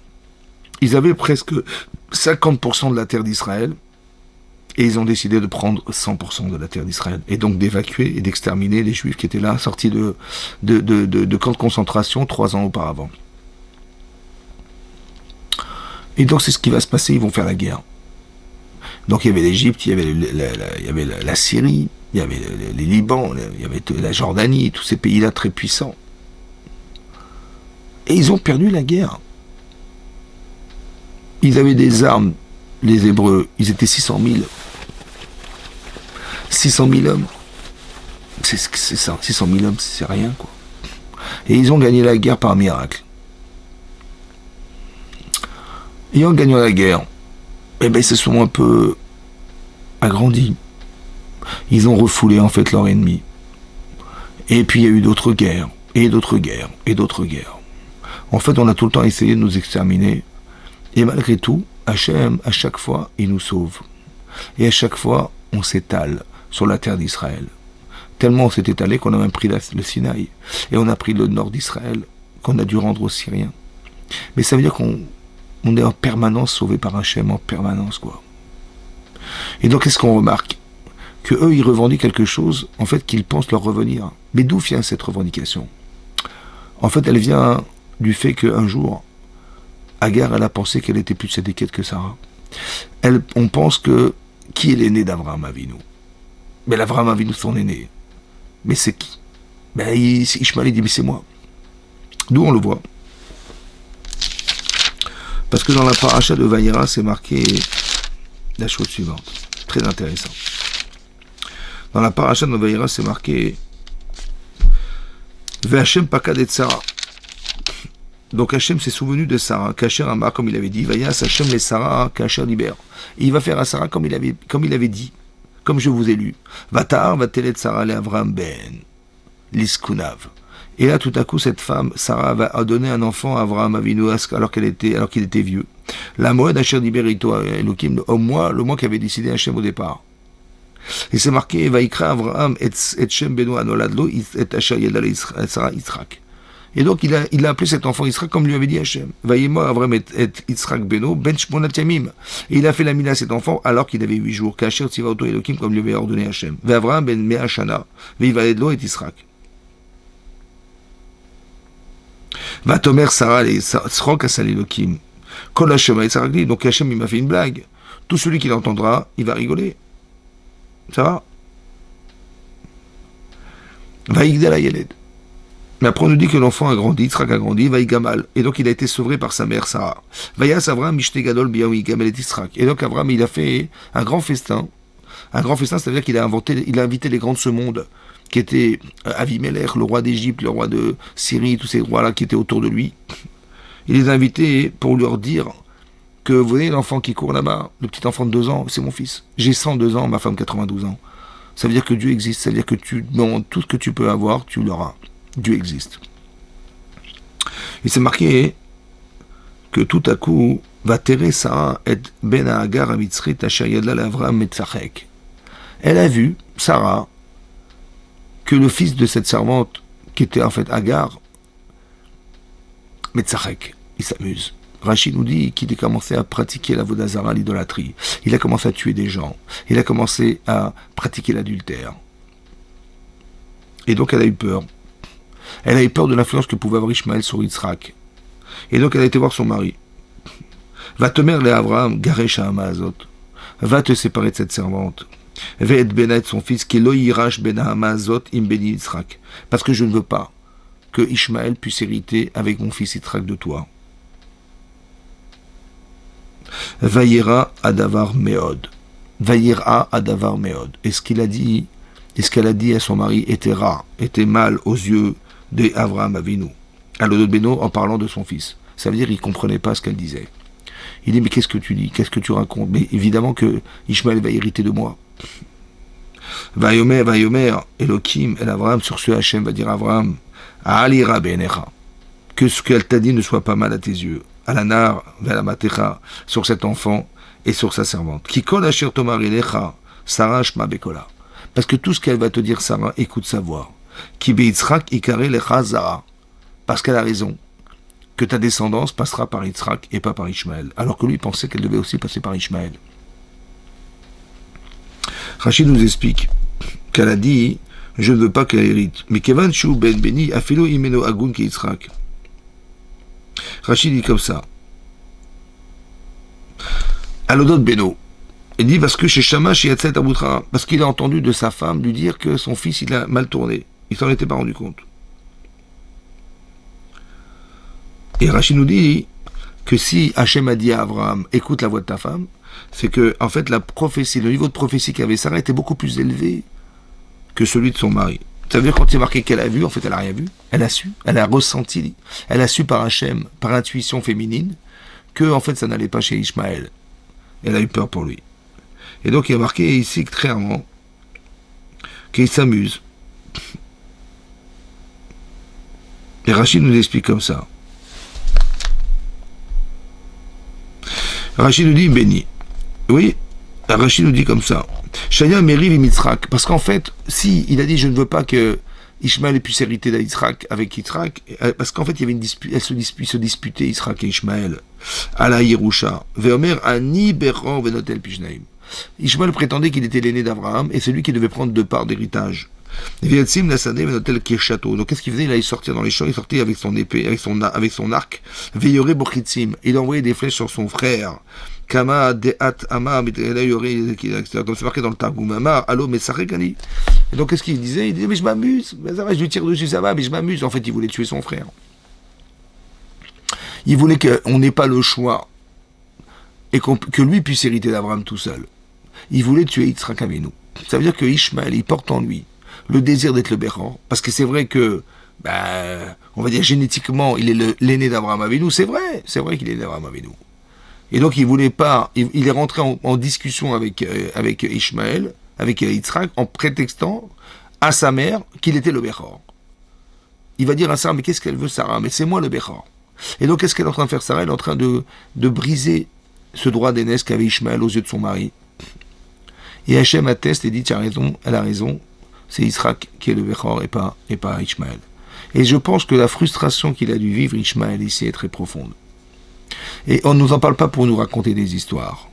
Ils avaient presque 50% de la terre d'Israël, et ils ont décidé de prendre 100% de la terre d'Israël, et donc d'évacuer et d'exterminer les Juifs qui étaient là, sortis de camps de concentration 3 ans auparavant. Et donc c'est ce qui va se passer, ils vont faire la guerre. Donc il y avait l'Égypte, il y avait la Syrie, il y avait les Liban, il y avait la Jordanie, tous ces pays-là très puissants. Et ils ont perdu la guerre. Ils avaient des armes, les Hébreux, ils étaient 600 000. 600 000 hommes. C'est ça, 600 000 hommes, c'est rien, quoi. Et ils ont gagné la guerre par miracle. Et en gagnant la guerre, eh ben, ils se sont un peu agrandis. Ils ont refoulé, en fait, leur ennemi. Et puis, il y a eu d'autres guerres, et d'autres guerres, et d'autres guerres. En fait, on a tout le temps essayé de nous exterminer. Et malgré tout, Hachem, à chaque fois, il nous sauve. Et à chaque fois, on s'étale sur la terre d'Israël. Tellement on s'est étalé qu'on a même pris le Sinaï. Et on a pris le nord d'Israël, qu'on a dû rendre aux Syriens. Mais ça veut dire qu'on est en permanence sauvé par Hachem, en permanence, quoi. Et donc, qu'est-ce qu'on remarque? Que eux, ils revendiquent quelque chose, en fait, qu'ils pensent leur revenir. Mais d'où vient cette revendication? En fait, elle vient du fait qu'un jour, Agar, elle a pensé qu'elle était plus sédéquette que Sarah. On pense que, qui est l'aîné d'Abraham Avinu? Mais l'Abraham Avinu, son aîné. Mais c'est qui? Ben, Ishmael, il dit, mais c'est moi. D'où on le voit? Parce que dans la paracha de Vayera, c'est marqué la chose suivante. Très intéressant. Dans la paracha de Vayera, c'est marqué Ve'Hashem pakad et Sarah. Donc Hachem s'est souvenu de Sarah, Kacher Amar, comme il avait dit, Vayas Hachem les Sarah, Kacher Liber. Il va faire à Sarah comme il avait dit, comme je vous ai lu. Vatar va telet Sarah le Avram ben Liskunav. Et là, tout à coup, cette femme, Sarah, va donner un enfant à Avraham Avinu alors qu'il était vieux. La Moed Asher Diberito Elohim, le mois qu'avait décidé Hachem au départ. Et c'est marqué, Vaikra Avraham et Shem Beno Anoladlo et Asher Yedal Sarah Yitzhak. Et donc, il a appelé cet enfant Yitzhak comme lui avait dit Hachem. Vaïmo Avraham et Yitzhak Beno Ben Shmonat Yamim. Et il a fait la mila à cet enfant alors qu'il avait 8 jours. Kasher Tzivaoto Elohim comme lui avait ordonné Hachem. Avraham Ben Mea Shana. Veivaedlo et Yitzhak. Va Tomer Sarah les Srok Asal Elohim. Kol Hachem Yitzhak dit. Donc Hachem il m'a fait une blague. Tout celui qui l'entendra, il va rigoler. Ça va? Vaïgdel Ayeled. Mais après on nous dit que l'enfant a grandi, Yitzhak a grandi, Vaïgamal. Et donc il a été sauvé par sa mère Sarah. Vayas Avraham Mishte Gadol Biyawi Gamel et Yitzhak. Et donc Avraham il a fait un grand festin. Un grand festin, c'est-à-dire qu'il a invité les grands de ce monde, qui étaient Avimelech, le roi d'Égypte, le roi de Syrie, tous ces rois-là qui étaient autour de lui. Il les a invités pour leur dire que vous voyez l'enfant qui court là-bas, le petit enfant de 2 ans, c'est mon fils. J'ai 102 ans, ma femme 92 ans. Ça veut dire que Dieu existe, ça veut dire que tu demandes tout ce que tu peux avoir, tu l'auras. Dieu existe. Et c'est marqué que tout à coup, va terrer Sarah et Ben Hagar à Mitzrit Asher Yadla Avraham Metzachek. Elle a vu, Sarah, que le fils de cette servante, qui était en fait Hagar, Metzachek, il s'amuse. Rachid nous dit qu'il a commencé à pratiquer la vodazara, l'idolâtrie. Il a commencé à tuer des gens. Il a commencé à pratiquer l'adultère. Et donc elle a eu peur. Elle a eu peur de l'influence que pouvait avoir Ishmaël sur Yitzhak. Et donc elle a été voir son mari. Va te mère les Avraham, Garesh Hamazot. Va te séparer de cette servante. Va être Benet son fils, qui loïrash ben Hamazot im beni Yitzhak. Parce que je ne veux pas que Ishmaël puisse hériter avec mon fils Yitzhak de toi. Vaïra Adavar Meod. Vaïra Adavar Meod. Et ce qu'elle a dit à son mari était rare, était mal aux yeux d'Avraham Avinu. À l'Odot Beno en parlant de son fils. Ça veut dire qu'il ne comprenait pas ce qu'elle disait. Il dit, mais qu'est-ce que tu dis? Qu'est-ce que tu racontes? Mais évidemment que Ishmaël va hériter de moi. Vayomer, Elohim, El Avraham, sur ce Hachem va dire Avraham, Alira Benecha, que ce qu'elle t'a dit ne soit pas mal à tes yeux. Alanar, Velamatecha, sur cet enfant et sur sa servante. Kikol Asher Tomar Elecha, Sarah Shma Bekola. Parce que tout ce qu'elle va te dire, Sarah, écoute sa voix. Ki Yitzhak Ikare Lecha Zara. Parce qu'elle a raison. Que ta descendance passera par Yitzhak et pas par Ishmaël. Alors que lui pensait qu'elle devait aussi passer par Ishmaël. Rachid nous explique qu'elle a dit, je ne veux pas qu'elle hérite. Mais Kevan Shu Ben Beni Afilo Imeno Agun Ki Yitzhak. Rachid dit comme ça. Alodot Beno. Il dit parce que chez Shama, chez Yatzet Aboutra, parce qu'il a entendu de sa femme lui dire que son fils il a mal tourné. Il s'en était pas rendu compte. Et Rachid nous dit que si Hachem a dit à Abraham, écoute la voix de ta femme, c'est que, en fait, la prophétie, le niveau de prophétie qu'avait Sarah était beaucoup plus élevé que celui de son mari. Ça veut dire quand c'est marqué qu'elle a vu, en fait, elle n'a rien vu. Elle a su, elle a ressenti, elle a su par Hachem, par intuition féminine, que, en fait, ça n'allait pas chez Ishmaël. Elle a eu peur pour lui. Et donc, il est marqué ici clairement qu'il s'amuse. Et Rachid nous explique comme ça. Rachid nous dit, béni. Oui, Rachid nous dit comme ça. Shaya Meriv et Mitzrak. Parce qu'en fait, si il a dit je ne veux pas que Ishmaël ait pu s'hériter d'Yitzhak avec Yitzhak, parce qu'en fait il y avait une dispute, se disputaient Yitzhak et Ishmaël à la Yerusha. Veomer Ani Beran Venotel Pishnaim. Ishmaël prétendait qu'il était l'aîné d'Abraham et c'est lui qui devait prendre 2 parts d'héritage. Viatsim Lassadeh Venotel Kirshato. Donc qu'est-ce qu'il faisait? Il allait sortir dans les champs, il sortait avec son épée, avec son arc. Veyore Bochitzim. Il envoyait des flèches sur son frère. Kama de'at ama comme c'est marqué dans le Targum Amar, allo mesachekani. Et donc qu'est-ce qu'il disait? Il disait mais je m'amuse, mais ça va, je lui tire dessus, ça va, mais je m'amuse. En fait, il voulait tuer son frère. Il voulait qu'on n'ait pas le choix et que lui puisse hériter d'Abraham tout seul. Il voulait tuer Yitzhak Avinu. Ça veut dire que Ishmaël, il porte en lui le désir d'être le Béchor, parce que c'est vrai que, on va dire génétiquement, il est l'aîné d'Abraham Avinu. C'est vrai qu'il est l'aîné d'Abraham Avinu. Et donc il voulait pas, il est rentré en discussion avec Ishmaël, avec Yitzhak, en prétextant à sa mère qu'il était le Béchor. Il va dire à Sarah, mais qu'est-ce qu'elle veut Sarah? Mais c'est moi le Béchor. Et donc qu'est-ce qu'elle est en train de faire Sarah? Elle est en train de briser ce droit d'aînesse qu'avait Ishmaël aux yeux de son mari. Et Hachem atteste et dit, tu as raison, elle a raison, c'est Yitzhak qui est le Béchor et pas Ishmaël. Et je pense que la frustration qu'il a dû vivre Ishmaël ici est très profonde. Et on ne nous en parle pas pour nous raconter des histoires.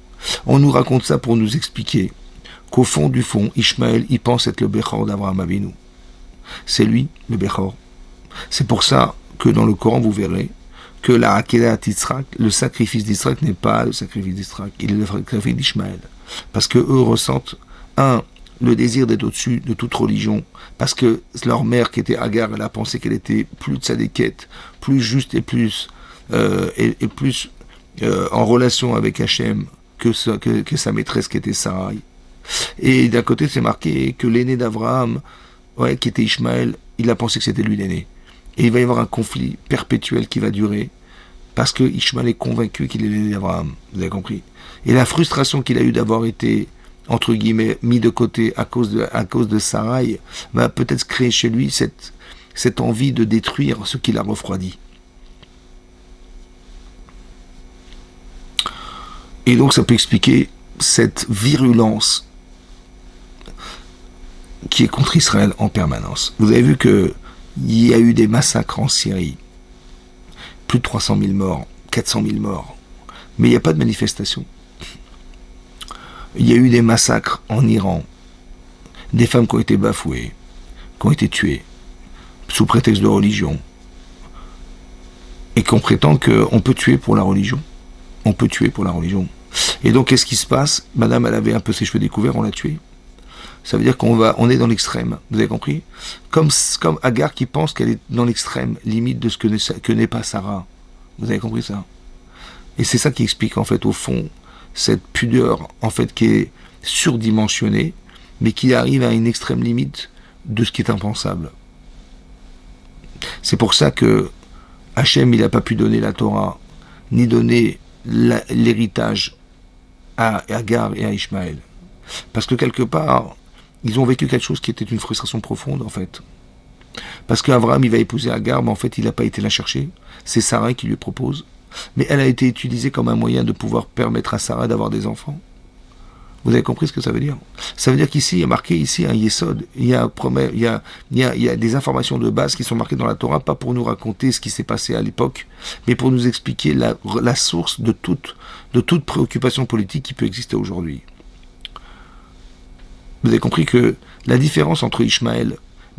On nous raconte ça pour nous expliquer qu'au fond du fond, Ishmaël, il pense être le Béchor d'Abraham Avinu. C'est lui, le Béchor. C'est pour ça que dans le Coran, vous verrez que la Akedat Yitzhak, le sacrifice d'Yitzhak n'est pas le sacrifice d'Yitzhak, il est le sacrifice d'Ishmaël. Parce que eux ressentent, le désir d'être au-dessus de toute religion, parce que leur mère qui était Agar, elle a pensé qu'elle était plus tzadékette, plus juste et plus en relation avec Hachem que sa maîtresse qui était Sarai. Et d'un côté, c'est marqué que l'aîné d'Abraham, qui était Ishmaël, il a pensé que c'était lui l'aîné. Et il va y avoir un conflit perpétuel qui va durer, parce que Ishmaël est convaincu qu'il est l'aîné d'Abraham. Vous avez compris? Et la frustration qu'il a eue d'avoir été, entre guillemets, mis de côté à cause de Sarai, va peut-être créer chez lui cette envie de détruire ce qu'il a refroidi. Et donc ça peut expliquer cette virulence qui est contre Israël en permanence. Vous avez vu qu'il y a eu des massacres en Syrie, plus de 300 000 morts, 400 000 morts, mais il n'y a pas de manifestation. Il y a eu des massacres en Iran, des femmes qui ont été bafouées, qui ont été tuées, sous prétexte de religion, et qu'on prétend qu'on peut tuer pour la religion. On peut tuer pour la religion. Et donc, qu'est-ce qui se passe? Madame, elle avait un peu ses cheveux découverts, on l'a tuée. Ça veut dire on est dans l'extrême. Vous avez compris? Comme Agar qui pense qu'elle est dans l'extrême, limite de ce que n'est pas Sarah. Vous avez compris ça? Et c'est ça qui explique, en fait, au fond, cette pudeur, en fait, qui est surdimensionnée, mais qui arrive à une extrême limite de ce qui est impensable. C'est pour ça que Hachem, il n'a pas pu donner la Torah, ni donner l'héritage à Agar et à Ishmaël. Parce que quelque part, ils ont vécu quelque chose qui était une frustration profonde, en fait. Parce qu'Abraham, il va épouser Agar, mais en fait, il n'a pas été la chercher. C'est Sarah qui lui propose. Mais elle a été utilisée comme un moyen de pouvoir permettre à Sarah d'avoir des enfants. Vous avez compris ce que ça veut dire? Ça veut dire qu'ici, il y a marqué ici un yesod, il y a des informations de base qui sont marquées dans la Torah, pas pour nous raconter ce qui s'est passé à l'époque, mais pour nous expliquer la source de toute préoccupation politique qui peut exister aujourd'hui. Vous avez compris que la différence entre Ishmaël,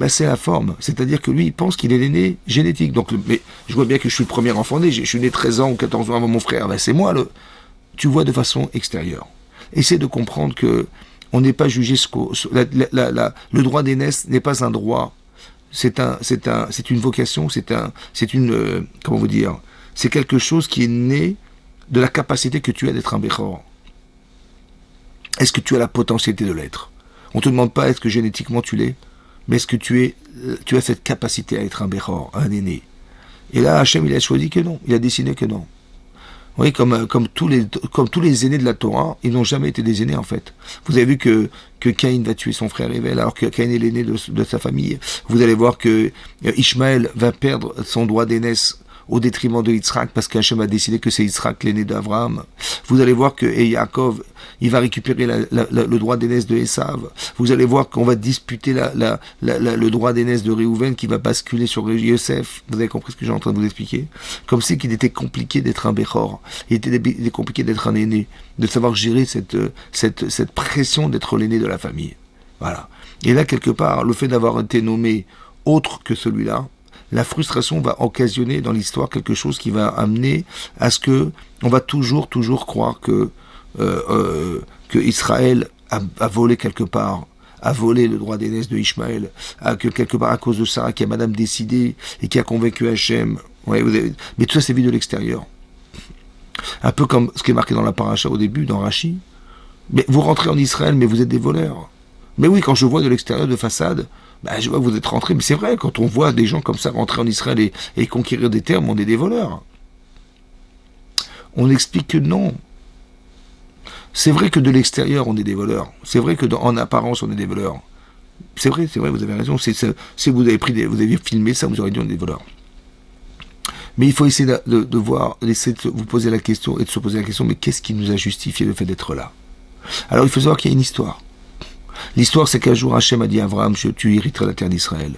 c'est la forme. C'est-à-dire que lui, il pense qu'il est l'aîné génétique. Donc, mais je vois bien que je suis le premier enfant né, je suis né 13 ans ou 14 ans avant mon frère. C'est moi, tu vois de façon extérieure. Essaie de comprendre que on n'est pas jugé le droit d'aînesse n'est pas un droit, c'est une vocation, comment vous dire, c'est quelque chose qui est né de la capacité que tu as d'être un Béchor. Est-ce que tu as la potentialité de l'être? On te demande pas est-ce que génétiquement tu l'es, mais est-ce que tu as cette capacité à être un Béchor, un aîné? Et là, Hachem, il a choisi que non, il a décidé que non. Oui, comme tous les aînés de la Torah, ils n'ont jamais été des aînés en fait. Vous avez vu que Caïn va tuer son frère Hével, alors que Caïn est l'aîné de sa famille. Vous allez voir que Ishmaël va perdre son droit d'aînesse au détriment de Yitzhak, parce qu'Hachem a décidé que c'est Yitzhak l'aîné d'Abraham. Vous allez voir que Yaakov, il va récupérer le droit d'aînesse de Esav. Vous allez voir qu'on va disputer le droit d'aînesse de Réhouven qui va basculer sur Yosef. Vous avez compris ce que j'ai en train de vous expliquer? Comme si qu'il était compliqué d'être un Bechor. Il était compliqué d'être un aîné, de savoir gérer cette pression d'être l'aîné de la famille. Voilà. Et là, quelque part, le fait d'avoir été nommé autre que celui-là, la frustration va occasionner dans l'histoire quelque chose qui va amener à ce que on va toujours croire que Israël a volé quelque part, a volé le droit d'aînesse de Ishmaël, que quelque part à cause de Sarah qui a madame décidé et qui a convaincu Hachem. Ouais, mais tout ça c'est vu de l'extérieur. Un peu comme ce qui est marqué dans la paracha au début, dans Rashi. Mais vous rentrez en Israël, mais vous êtes des voleurs. Mais oui, quand je vois de l'extérieur de façade, je vois que vous êtes rentrés. Mais c'est vrai, quand on voit des gens comme ça rentrer en Israël et conquérir des terres, on est des voleurs. On explique que non. C'est vrai que de l'extérieur, on est des voleurs. C'est vrai que en apparence, on est des voleurs. C'est vrai, vous avez raison. Si vous avez vous avez filmé ça, vous aurez dit on est des voleurs. Mais il faut essayer de voir, essayer de vous poser la question et de se poser la question, mais qu'est-ce qui nous a justifié le fait d'être là? Alors il faut savoir qu'il y a une histoire. L'histoire, c'est qu'un jour, Hachem a dit à Abraham, tu hériteras la terre d'Israël.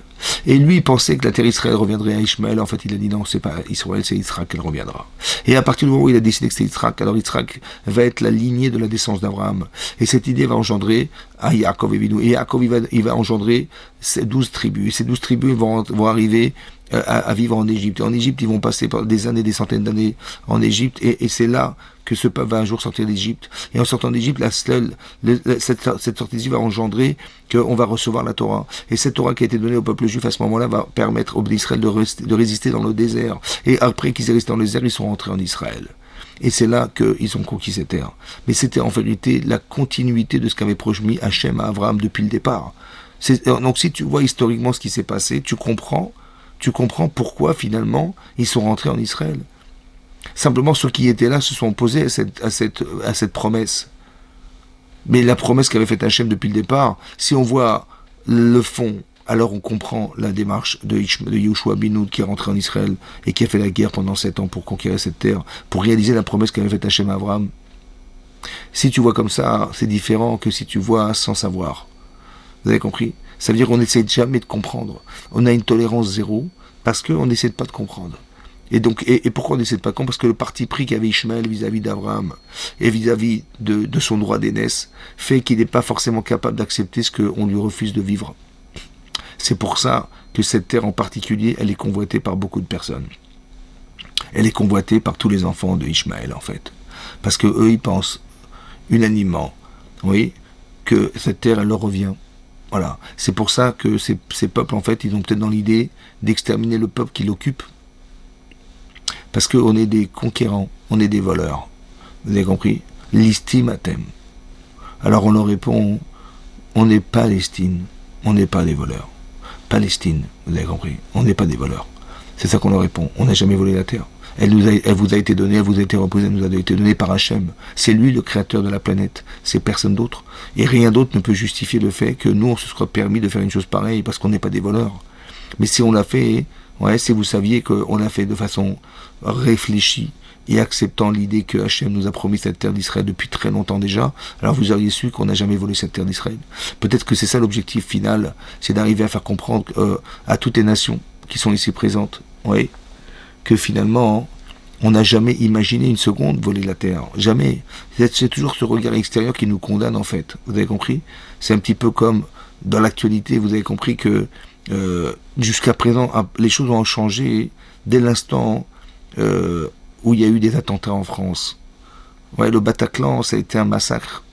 Et lui, il pensait que la terre d'Israël reviendrait à Ishmaël. En fait, il a dit non, c'est pas Israël, c'est Yitzhak qu'elle reviendra. Et à partir du moment où il a décidé que c'est Yitzhak, alors Yitzhak va être la lignée de la descendance d'Abraham. Et cette idée va engendrer à Yaakov et Vinou. Et Yaakov, il va engendrer ces 12 tribus. Et ces 12 tribus vont arriver à vivre en Égypte. Et en Égypte, ils vont passer par des années, des centaines d'années en Égypte. Et c'est là que ce peuple va un jour sortir d'Égypte. Et en sortant d'Égypte, cette sortie d'Égypte va engendrer qu'on va recevoir la Torah. Et cette Torah qui a été donnée au peuple juif à ce moment-là va permettre aux Israël de résister dans le désert. Et après qu'ils aient resté dans le désert, ils sont rentrés en Israël. Et c'est là qu'ils ont conquis cette terre. Mais c'était en vérité la continuité de ce qu'avait promis Hachem à Abraham depuis le départ. Donc si tu vois historiquement ce qui s'est passé, tu comprends pourquoi finalement ils sont rentrés en Israël. Simplement ceux qui étaient là se sont opposés à cette promesse. Mais la promesse qu'avait faite Hachem depuis le départ, si on voit le fond, alors on comprend la démarche de Yehoshua ben Nun qui est rentré en Israël et qui a fait la guerre pendant 7 ans pour conquérir cette terre, pour réaliser la promesse qu'avait faite Hachem à Abraham. Si tu vois comme ça, c'est différent que si tu vois sans savoir. Vous avez compris? Ça veut dire qu'on n'essaie jamais de comprendre. On a une tolérance zéro parce qu'on n'essaie pas de comprendre. Et donc, et pourquoi on n'essaie pas de comprendre? Parce que le parti pris qu'avait Ishmaël vis-à-vis d'Abraham et vis-à-vis de son droit d'aînesse fait qu'il n'est pas forcément capable d'accepter ce qu'on lui refuse de vivre. C'est pour ça que cette terre en particulier, elle est convoitée par beaucoup de personnes. Elle est convoitée par tous les enfants de Ishmaël, en fait. Parce que eux, ils pensent unanimement, oui, que cette terre, elle leur revient. Voilà. C'est pour ça que ces peuples, en fait, ils ont peut-être dans l'idée d'exterminer le peuple qui l'occupe. Parce qu'on est des conquérants, on est des voleurs. Vous avez compris? L'istime à thème. Alors on leur répond, on n'est pas Palestine, on n'est pas des voleurs. Palestine, vous avez compris? On n'est pas des voleurs. C'est ça qu'on leur répond. On n'a jamais volé la terre. Elle vous a été donnée, elle vous a été reposée, elle nous a été donnée par Hachem. C'est lui le créateur de la planète, c'est personne d'autre. Et rien d'autre ne peut justifier le fait que nous, on se soit permis de faire une chose pareille parce qu'on n'est pas des voleurs. Mais si on l'a fait, ouais, si vous saviez qu'on l'a fait de façon réfléchie et acceptant l'idée que Hachem nous a promis cette terre d'Israël depuis très longtemps déjà, alors vous auriez su qu'on n'a jamais volé cette terre d'Israël. Peut-être que c'est ça l'objectif final, c'est d'arriver à faire comprendre à toutes les nations qui sont ici présentes, ouais, que finalement, on n'a jamais imaginé une seconde voler la terre. Jamais. C'est toujours ce regard extérieur qui nous condamne, en fait. Vous avez compris? C'est un petit peu comme dans l'actualité, vous avez compris que jusqu'à présent, les choses ont changé dès l'instant où il y a eu des attentats en France. Ouais, le Bataclan, ça a été un massacre.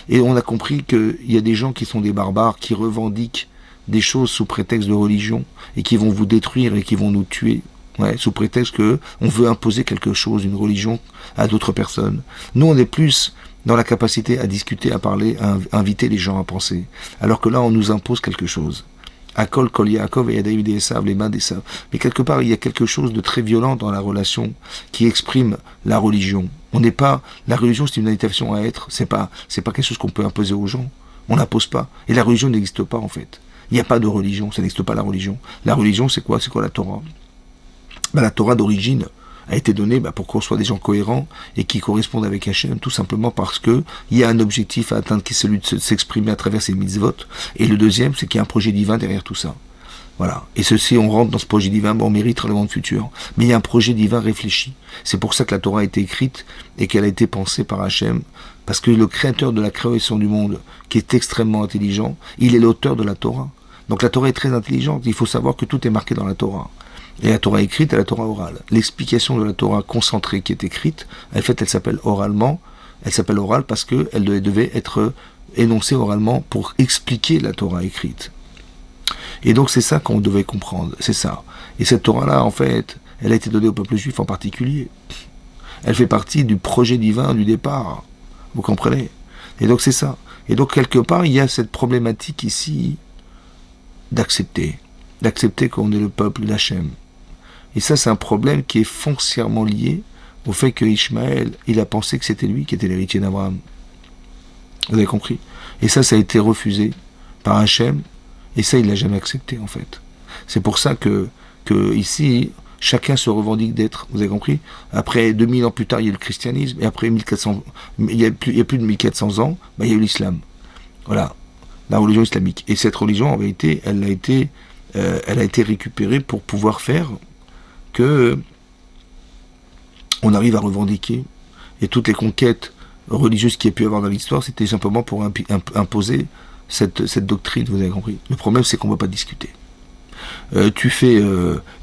Et on a compris qu'il y a des gens qui sont des barbares, qui revendiquent des choses sous prétexte de religion, et qui vont vous détruire et qui vont nous tuer. Ouais, sous prétexte que on veut imposer quelque chose, une religion, à d'autres personnes. Nous, on est plus dans la capacité à discuter, à parler, à inviter les gens à penser. Alors que là, on nous impose quelque chose. Akol, Kol Yaakov et David et Esav, les mains d'Esav. Mais quelque part, il y a quelque chose de très violent dans la relation qui exprime la religion. On n'est pas, la religion, c'est une invitation à être. C'est pas quelque chose qu'on peut imposer aux gens. On l'impose pas. Et la religion n'existe pas, en fait. Il n'y a pas de religion. Ça n'existe pas, la religion. La religion, c'est quoi? C'est quoi la Torah? La Torah d'origine a été donnée pour qu'on soit des gens cohérents et qui correspondent avec Hachem, tout simplement parce que il y a un objectif à atteindre qui est celui de s'exprimer à travers ces mitzvot. Et le deuxième, c'est qu'il y a un projet divin derrière tout ça. Voilà. Et ceci, on rentre dans ce projet divin, on mérite le monde futur. Mais il y a un projet divin réfléchi. C'est pour ça que la Torah a été écrite et qu'elle a été pensée par Hachem. Parce que le créateur de la création du monde, qui est extrêmement intelligent, il est l'auteur de la Torah. Donc la Torah est très intelligente. Il faut savoir que tout est marqué dans la Torah. Et la Torah écrite et la Torah orale. L'explication de la Torah concentrée qui est écrite, en fait, elle s'appelle oralement. Elle s'appelle orale parce qu'elle devait être énoncée oralement pour expliquer la Torah écrite. Et donc c'est ça qu'on devait comprendre, c'est ça. Et cette Torah-là, en fait, elle a été donnée au peuple juif en particulier. Elle fait partie du projet divin du départ. Vous comprenez? Et donc c'est ça. Et donc quelque part, il y a cette problématique ici d'accepter qu'on est le peuple d'Hachem. Et ça, c'est un problème qui est foncièrement lié au fait que Ishmaël, il a pensé que c'était lui qui était l'héritier d'Abraham. Vous avez compris? Et ça a été refusé par Hachem, et ça, il l'a jamais accepté, en fait. C'est pour ça que ici, chacun se revendique d'être, vous avez compris? Après 2000 ans plus tard, il y a le christianisme, et après 1400, il y a plus de 1400 ans, il y a eu l'islam. Voilà, la religion islamique. Et cette religion, en vérité, elle a été récupérée pour pouvoir faire que on arrive à revendiquer, et toutes les conquêtes religieuses qu'il y a pu avoir dans l'histoire, c'était simplement pour imposer cette doctrine, vous avez compris. Le problème, c'est qu'on ne va pas discuter. Tu fais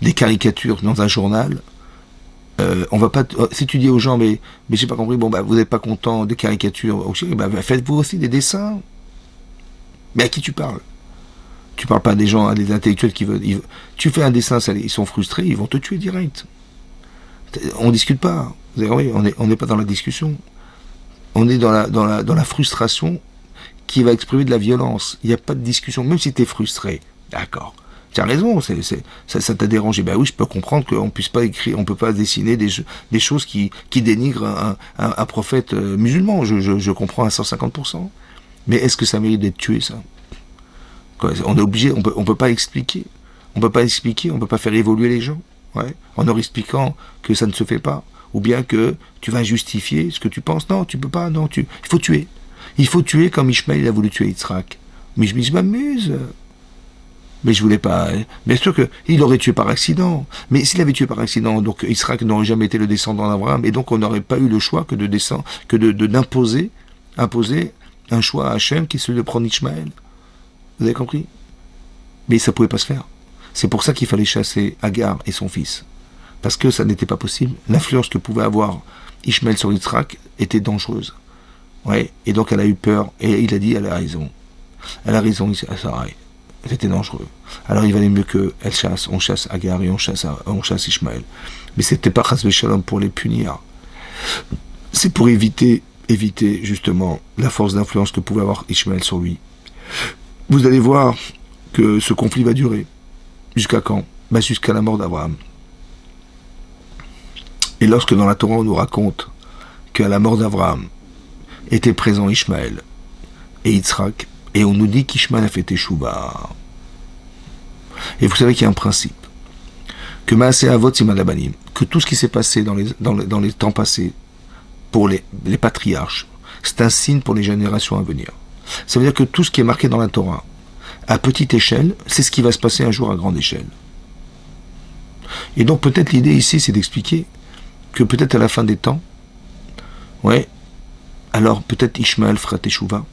des caricatures dans un journal, on va pas. Si tu dis aux gens, mais j'ai pas compris, vous n'êtes pas content des caricatures, faites-vous aussi des dessins. Mais à qui tu parles? Tu parles pas à des gens, à des intellectuels qui veulent. Tu fais un dessin, ils sont frustrés, ils vont te tuer direct. On discute pas. Vous avez compris, on n'est pas dans la discussion. On est dans la frustration qui va exprimer de la violence. Il n'y a pas de discussion, même si tu es frustré. D'accord. Tu as raison, ça t'a dérangé. Oui, je peux comprendre qu'on puisse pas écrire, on peut pas dessiner des choses qui dénigrent un prophète musulman. Je comprends à 150%. Mais est-ce que ça mérite d'être tué, ça? On est obligé, on peut pas expliquer. On peut pas faire évoluer les gens. Ouais, en leur expliquant que ça ne se fait pas. Ou bien que tu vas justifier ce que tu penses. Non, tu peux pas, il faut tuer. Il faut tuer comme Ishmaël a voulu tuer Yitzhak. Mais je m'amuse. Mais je voulais pas. Bien sûr qu'il aurait tué par accident. Mais s'il avait tué par accident, donc Yitzhak n'aurait jamais été le descendant d'Abraham, et donc on n'aurait pas eu le choix que d'imposer un choix à Hachem qui est celui de prendre Ishmaël. Vous avez compris? Mais ça pouvait pas se faire. C'est pour ça qu'il fallait chasser Agar et son fils. Parce que ça n'était pas possible. L'influence que pouvait avoir Ishmaël sur Yitzhak était dangereuse. Ouais, et donc elle a eu peur, et il a dit, elle a raison. Elle a raison, Sarai. C'était dangereux. Alors il valait mieux on chasse Agar et on chasse Ishmaël. Mais c'était pas Chas v'Shalom pour les punir. C'est pour éviter justement la force d'influence que pouvait avoir Ishmaël sur lui. Vous allez voir que ce conflit va durer. Jusqu'à quand? Jusqu'à la mort d'Abraham. Et lorsque dans la Torah on nous raconte qu'à la mort d'Abraham était présent Ishmaël et Yitzhak, et on nous dit qu'Ishmaël a fait Teshuvah. Et vous savez qu'il y a un principe, que Maaseh Avot Siman Labanim, que tout ce qui s'est passé dans les temps passés pour les patriarches, c'est un signe pour les générations à venir. Ça veut dire que tout ce qui est marqué dans la Torah, à petite échelle, c'est ce qui va se passer un jour à grande échelle. Et donc peut-être l'idée ici, c'est d'expliquer que peut-être à la fin des temps, alors peut-être Ishmaël fera Teshuvah,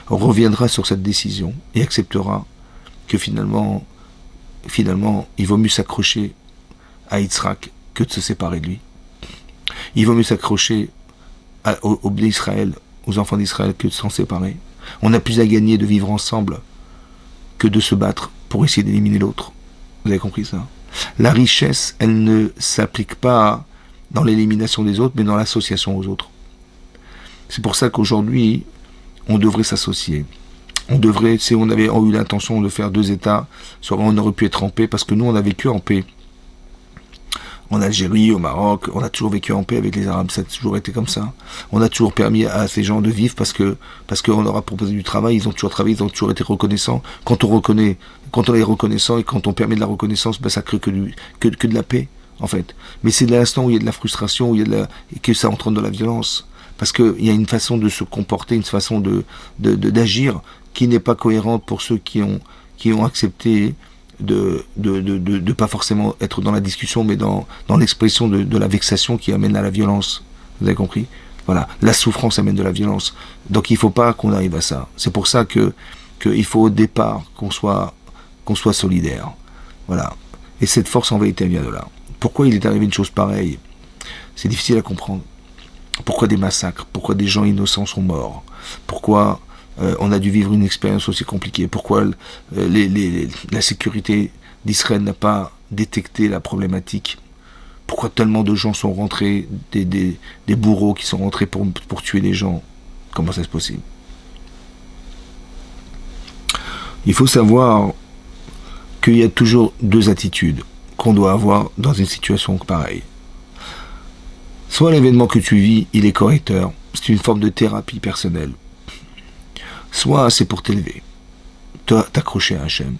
reviendra sur cette décision et acceptera que finalement, il vaut mieux s'accrocher à Yitzhak que de se séparer de lui. Il vaut mieux s'accrocher aux Bnei Israël, aux enfants d'Israël, que de s'en séparer. On a plus à gagner de vivre ensemble que de se battre pour essayer d'éliminer l'autre. Vous avez compris ça? La richesse, elle ne s'applique pas dans l'élimination des autres, mais dans l'association aux autres. C'est pour ça qu'aujourd'hui, on devrait s'associer. Si on avait eu l'intention de faire 2 États, on aurait pu être en paix, parce que nous, on a vécu en paix. En Algérie, au Maroc, on a toujours vécu en paix avec les Arabes, ça a toujours été comme ça. On a toujours permis à ces gens de vivre parce qu'on leur a proposé du travail, ils ont toujours travaillé, ils ont toujours été reconnaissants. Quand on est reconnaissant et quand on permet de la reconnaissance, ça crée que de la paix. en fait. Mais c'est de l'instant où il y a de la frustration, où il y a et que ça entraîne dans la violence. Parce qu'il y a une façon de se comporter, une façon d'agir qui n'est pas cohérente pour ceux qui ont accepté de pas forcément être dans la discussion, mais dans l'expression de la vexation qui amène à la violence. Vous avez compris? Voilà, la souffrance amène de la violence. Donc il ne faut pas qu'on arrive à ça. C'est pour ça qu'il faut au départ qu'on soit solidaire. Voilà. Et cette force en vérité elle vient de là. Pourquoi il est arrivé une chose pareille? C'est difficile à comprendre. Pourquoi des massacres? Pourquoi des gens innocents sont morts? Pourquoi on a dû vivre une expérience aussi compliquée? Pourquoi la sécurité d'Israël n'a pas détecté la problématique? Pourquoi tellement de gens sont rentrés, des bourreaux qui sont rentrés pour tuer des gens? Comment c'est possible? Il faut savoir qu'il y a toujours deux attitudes qu'on doit avoir dans une situation pareille. Soit l'événement que tu vis, il est correcteur, c'est une forme de thérapie personnelle. Soit c'est pour t'élever, t'accrocher à Hachem.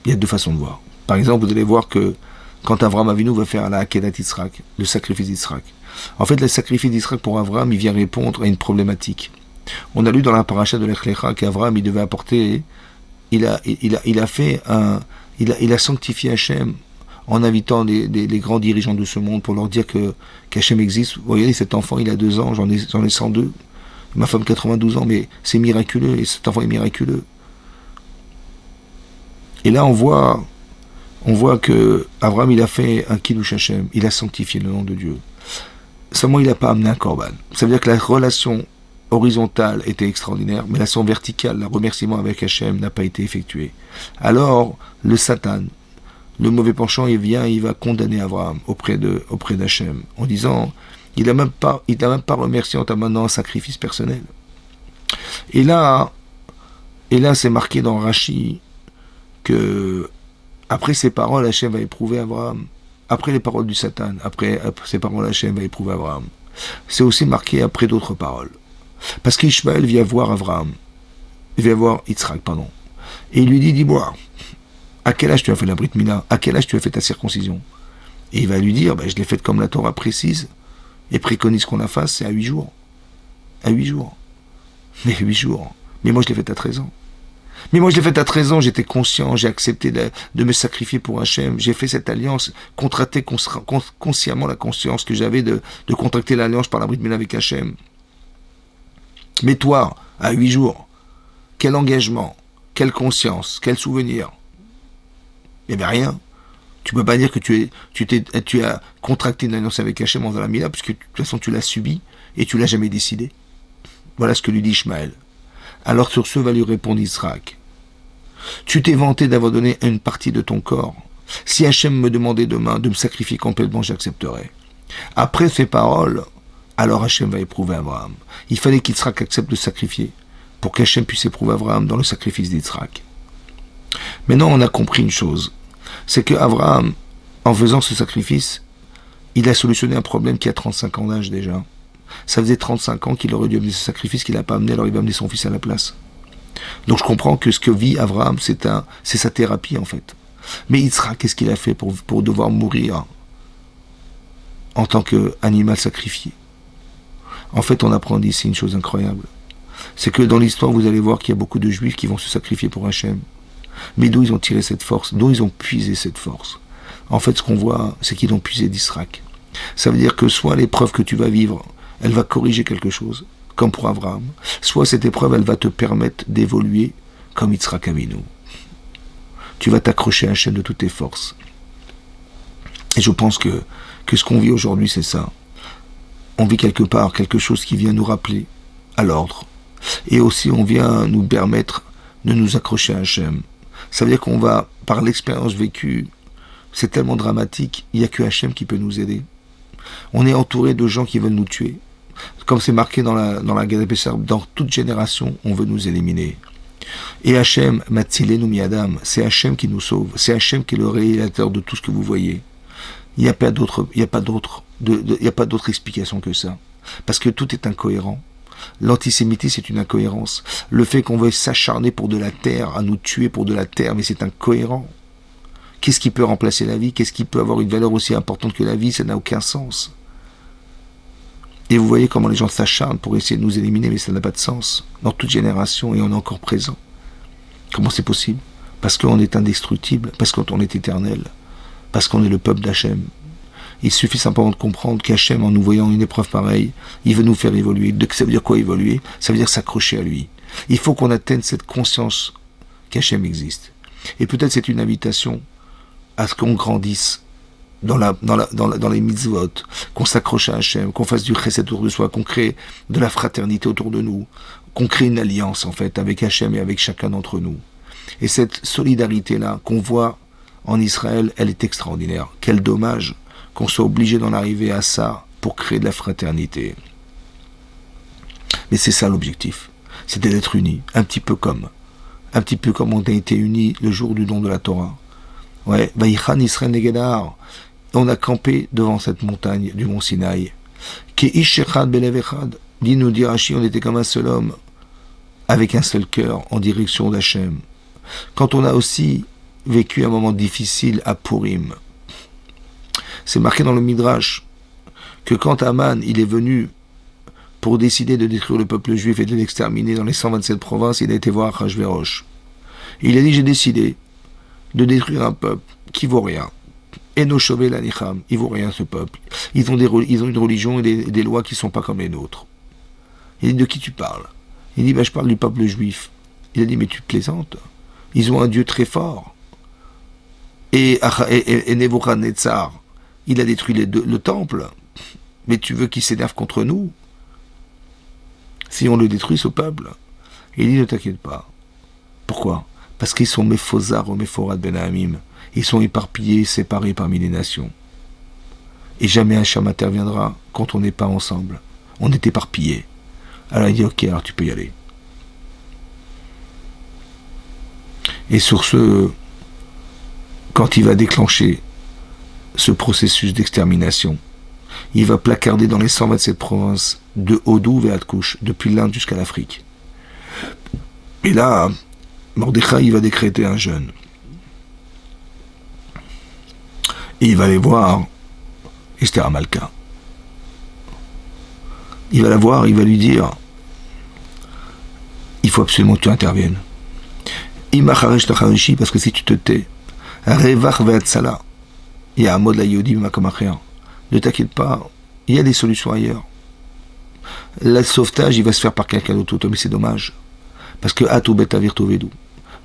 Il y a deux façons de voir. Par exemple, vous allez voir que quand Avraham Avinu va faire la Akedat Yitzhak, le sacrifice d'Yitzhak. En fait, le sacrifice d'Yitzhak pour Avraham, il vient répondre à une problématique. On a lu dans la paracha de l'Ech Lecha qu'Avraham, il devait apporter, il a sanctifié Hachem en invitant les grands dirigeants de ce monde pour leur dire qu'Hachem existe. Vous voyez, cet enfant, il a 2 ans, j'en ai 102. Ma femme, 92 ans, mais c'est miraculeux, et cet enfant est miraculeux. Et là, on voit que Abraham, il a fait un Kiddush Hachem, il a sanctifié le nom de Dieu. Seulement, il n'a pas amené un korban. Ça veut dire que la relation horizontale était extraordinaire, mais la relation verticale, le remerciement avec Hachem n'a pas été effectué. Alors, le Satan, le mauvais penchant, il va condamner Abraham auprès d'Hachem, en disant, il n'a même pas remercié en t'amenant un sacrifice personnel. Et là, c'est marqué dans Rashi que après ces paroles, Hachem va éprouver Abraham. Après les paroles du Satan, après ces paroles, Hachem va éprouver Abraham. C'est aussi marqué après d'autres paroles. Parce qu'Ishmaël vient voir Abraham, il vient voir Yitzhak, pardon. Et il lui dit, dis-moi, à quel âge tu as fait la Brit Mila? À quel âge tu as fait ta circoncision? Et il va lui dire, je l'ai faite comme la Torah précise, et préconise qu'on la fasse, c'est à 8 jours. À 8 jours. Mais 8 jours. Mais moi je l'ai faite à 13 ans. Mais moi je l'ai faite à 13 ans, j'étais conscient, j'ai accepté de me sacrifier pour Hachem, j'ai fait cette alliance, contracté consciemment la conscience que j'avais de contracter l'alliance par la Brit Mila avec Hachem. Mais toi, à 8 jours, quel engagement, quelle conscience, quel souvenir? Il n'y avait rien. Tu peux pas dire que tu as contracté une alliance avec Hachem en faisant la Mila, puisque de toute façon tu l'as subi et tu l'as jamais décidé. Voilà ce que lui dit Ishmaël. Alors sur ce va lui répondre Yitzhak. Tu t'es vanté d'avoir donné une partie de ton corps. Si Hachem me demandait demain de me sacrifier complètement, j'accepterais. Après ces paroles, alors Hachem va éprouver Abraham. Il fallait qu'Yitzhak accepte de sacrifier pour qu'Hachem puisse éprouver Abraham dans le sacrifice d'Yitzhak. Maintenant, on a compris une chose. C'est que Abraham, en faisant ce sacrifice, il a solutionné un problème qui a 35 ans d'âge déjà. Ça faisait 35 ans qu'il aurait dû amener ce sacrifice qu'il n'a pas amené, alors il va amener son fils à la place. Donc je comprends que ce que vit Abraham, c'est sa thérapie en fait. Mais Yitzhak, qu'est-ce qu'il a fait pour devoir mourir en tant qu'animal sacrifié? En fait, on apprend d'ici une chose incroyable. C'est que dans l'histoire, vous allez voir qu'il y a beaucoup de juifs qui vont se sacrifier pour Hachem. Mais d'où ils ont tiré cette force? D'où ils ont puisé cette force? En fait, ce qu'on voit, c'est qu'ils ont puisé d'Israël. Ça veut dire que soit l'épreuve que tu vas vivre, elle va corriger quelque chose, comme pour Abraham, soit cette épreuve, elle va te permettre d'évoluer comme Yitzhak Avinu. Tu vas t'accrocher à Hachem de toutes tes forces. Et je pense que ce qu'on vit aujourd'hui, c'est ça. On vit quelque part quelque chose qui vient nous rappeler à l'ordre. Et aussi, on vient nous permettre de nous accrocher à Hachem. Ça veut dire qu'on va, par l'expérience vécue, c'est tellement dramatique, il n'y a que Hachem qui peut nous aider. On est entouré de gens qui veulent nous tuer. Comme c'est marqué dans la Gada Pesach, dans toute génération, on veut nous éliminer. Et Hachem, Matzilenu miadam, c'est Hachem qui nous sauve. C'est Hachem qui est le réalisateur de tout ce que vous voyez. Il n'y a pas d'autre explication que ça. Parce que tout est incohérent. L'antisémitisme c'est une incohérence. Le fait qu'on veuille s'acharner pour de la terre, à nous tuer pour de la terre, mais c'est incohérent. Qu'est-ce qui peut remplacer la vie? Qu'est-ce qui peut avoir une valeur aussi importante que la vie? Ça n'a aucun sens. Et vous voyez comment les gens s'acharnent pour essayer de nous éliminer, mais ça n'a pas de sens. Dans toute génération, et on est encore présent. Comment c'est possible? Parce qu'on est indestructible, parce qu'on est éternel, parce qu'on est le peuple d'Hachem. Il suffit simplement de comprendre qu'Hachem, en nous voyant une épreuve pareille, il veut nous faire évoluer. Ça veut dire quoi évoluer? Ça veut dire s'accrocher à lui. Il faut qu'on atteigne cette conscience qu'Hachem existe. Et peut-être c'est une invitation à ce qu'on grandisse dans les mitzvot, qu'on s'accroche à Hachem, qu'on fasse du chesed autour de soi, qu'on crée de la fraternité autour de nous, qu'on crée une alliance en fait avec Hachem et avec chacun d'entre nous. Et cette solidarité-là qu'on voit en Israël, elle est extraordinaire. Quel dommage qu'on soit obligé d'en arriver à ça pour créer de la fraternité. Mais c'est ça l'objectif, c'était d'être unis, un petit peu comme on a été unis le jour du don de la Torah. Ouais, Vaïchan Israël Negedar, on a campé devant cette montagne du mont Sinaï. Keish Echad Belev Echad, dit nous dit Rashi, on était comme un seul homme, avec un seul cœur, en direction d'Hachem. Quand on a aussi vécu un moment difficile à Purim, c'est marqué dans le Midrash que quand Aman il est venu pour décider de détruire le peuple juif et de l'exterminer dans les 127 provinces, il a été voir Achashverosh. Il a dit, j'ai décidé de détruire un peuple qui vaut rien. Et nos chauvet l'anicham, il vaut rien ce peuple. Ils ont une religion et des lois qui ne sont pas comme les nôtres. Il dit, de qui tu parles? Il dit, je parle du peuple juif. Il a dit, mais tu plaisantes? Ils ont un Dieu très fort. Et Nebuchadnezzar, il a détruit le temple. Mais tu veux qu'il s'énerve contre nous? Si on le détruit, ce peuple. Il dit, ne t'inquiète pas. Pourquoi? Parce qu'ils sont Mephozar ou Mephorat Ben Hamim. Ils sont éparpillés, séparés parmi les nations. Et jamais Hacham interviendra quand on n'est pas ensemble. On est éparpillés. Alors il dit, ok, alors tu peux y aller. Et sur ce, quand il va déclencher ce processus d'extermination, il va placarder dans les 127 provinces de Hodou vers Adkouch, depuis l'Inde jusqu'à l'Afrique. Et là, Mordechai, il va décréter un jeûne. Et il va aller voir Esther Amalka. Il va la voir, il va lui dire, il faut absolument que tu interviennes. Parce que si tu te tais, Revach ve'atzala, il y a un mot de la Yodi, ne t'inquiète pas, il y a des solutions ailleurs. Le sauvetage, il va se faire par quelqu'un d'autre, mais c'est dommage. Parce que Atoubet Avir Tovedou,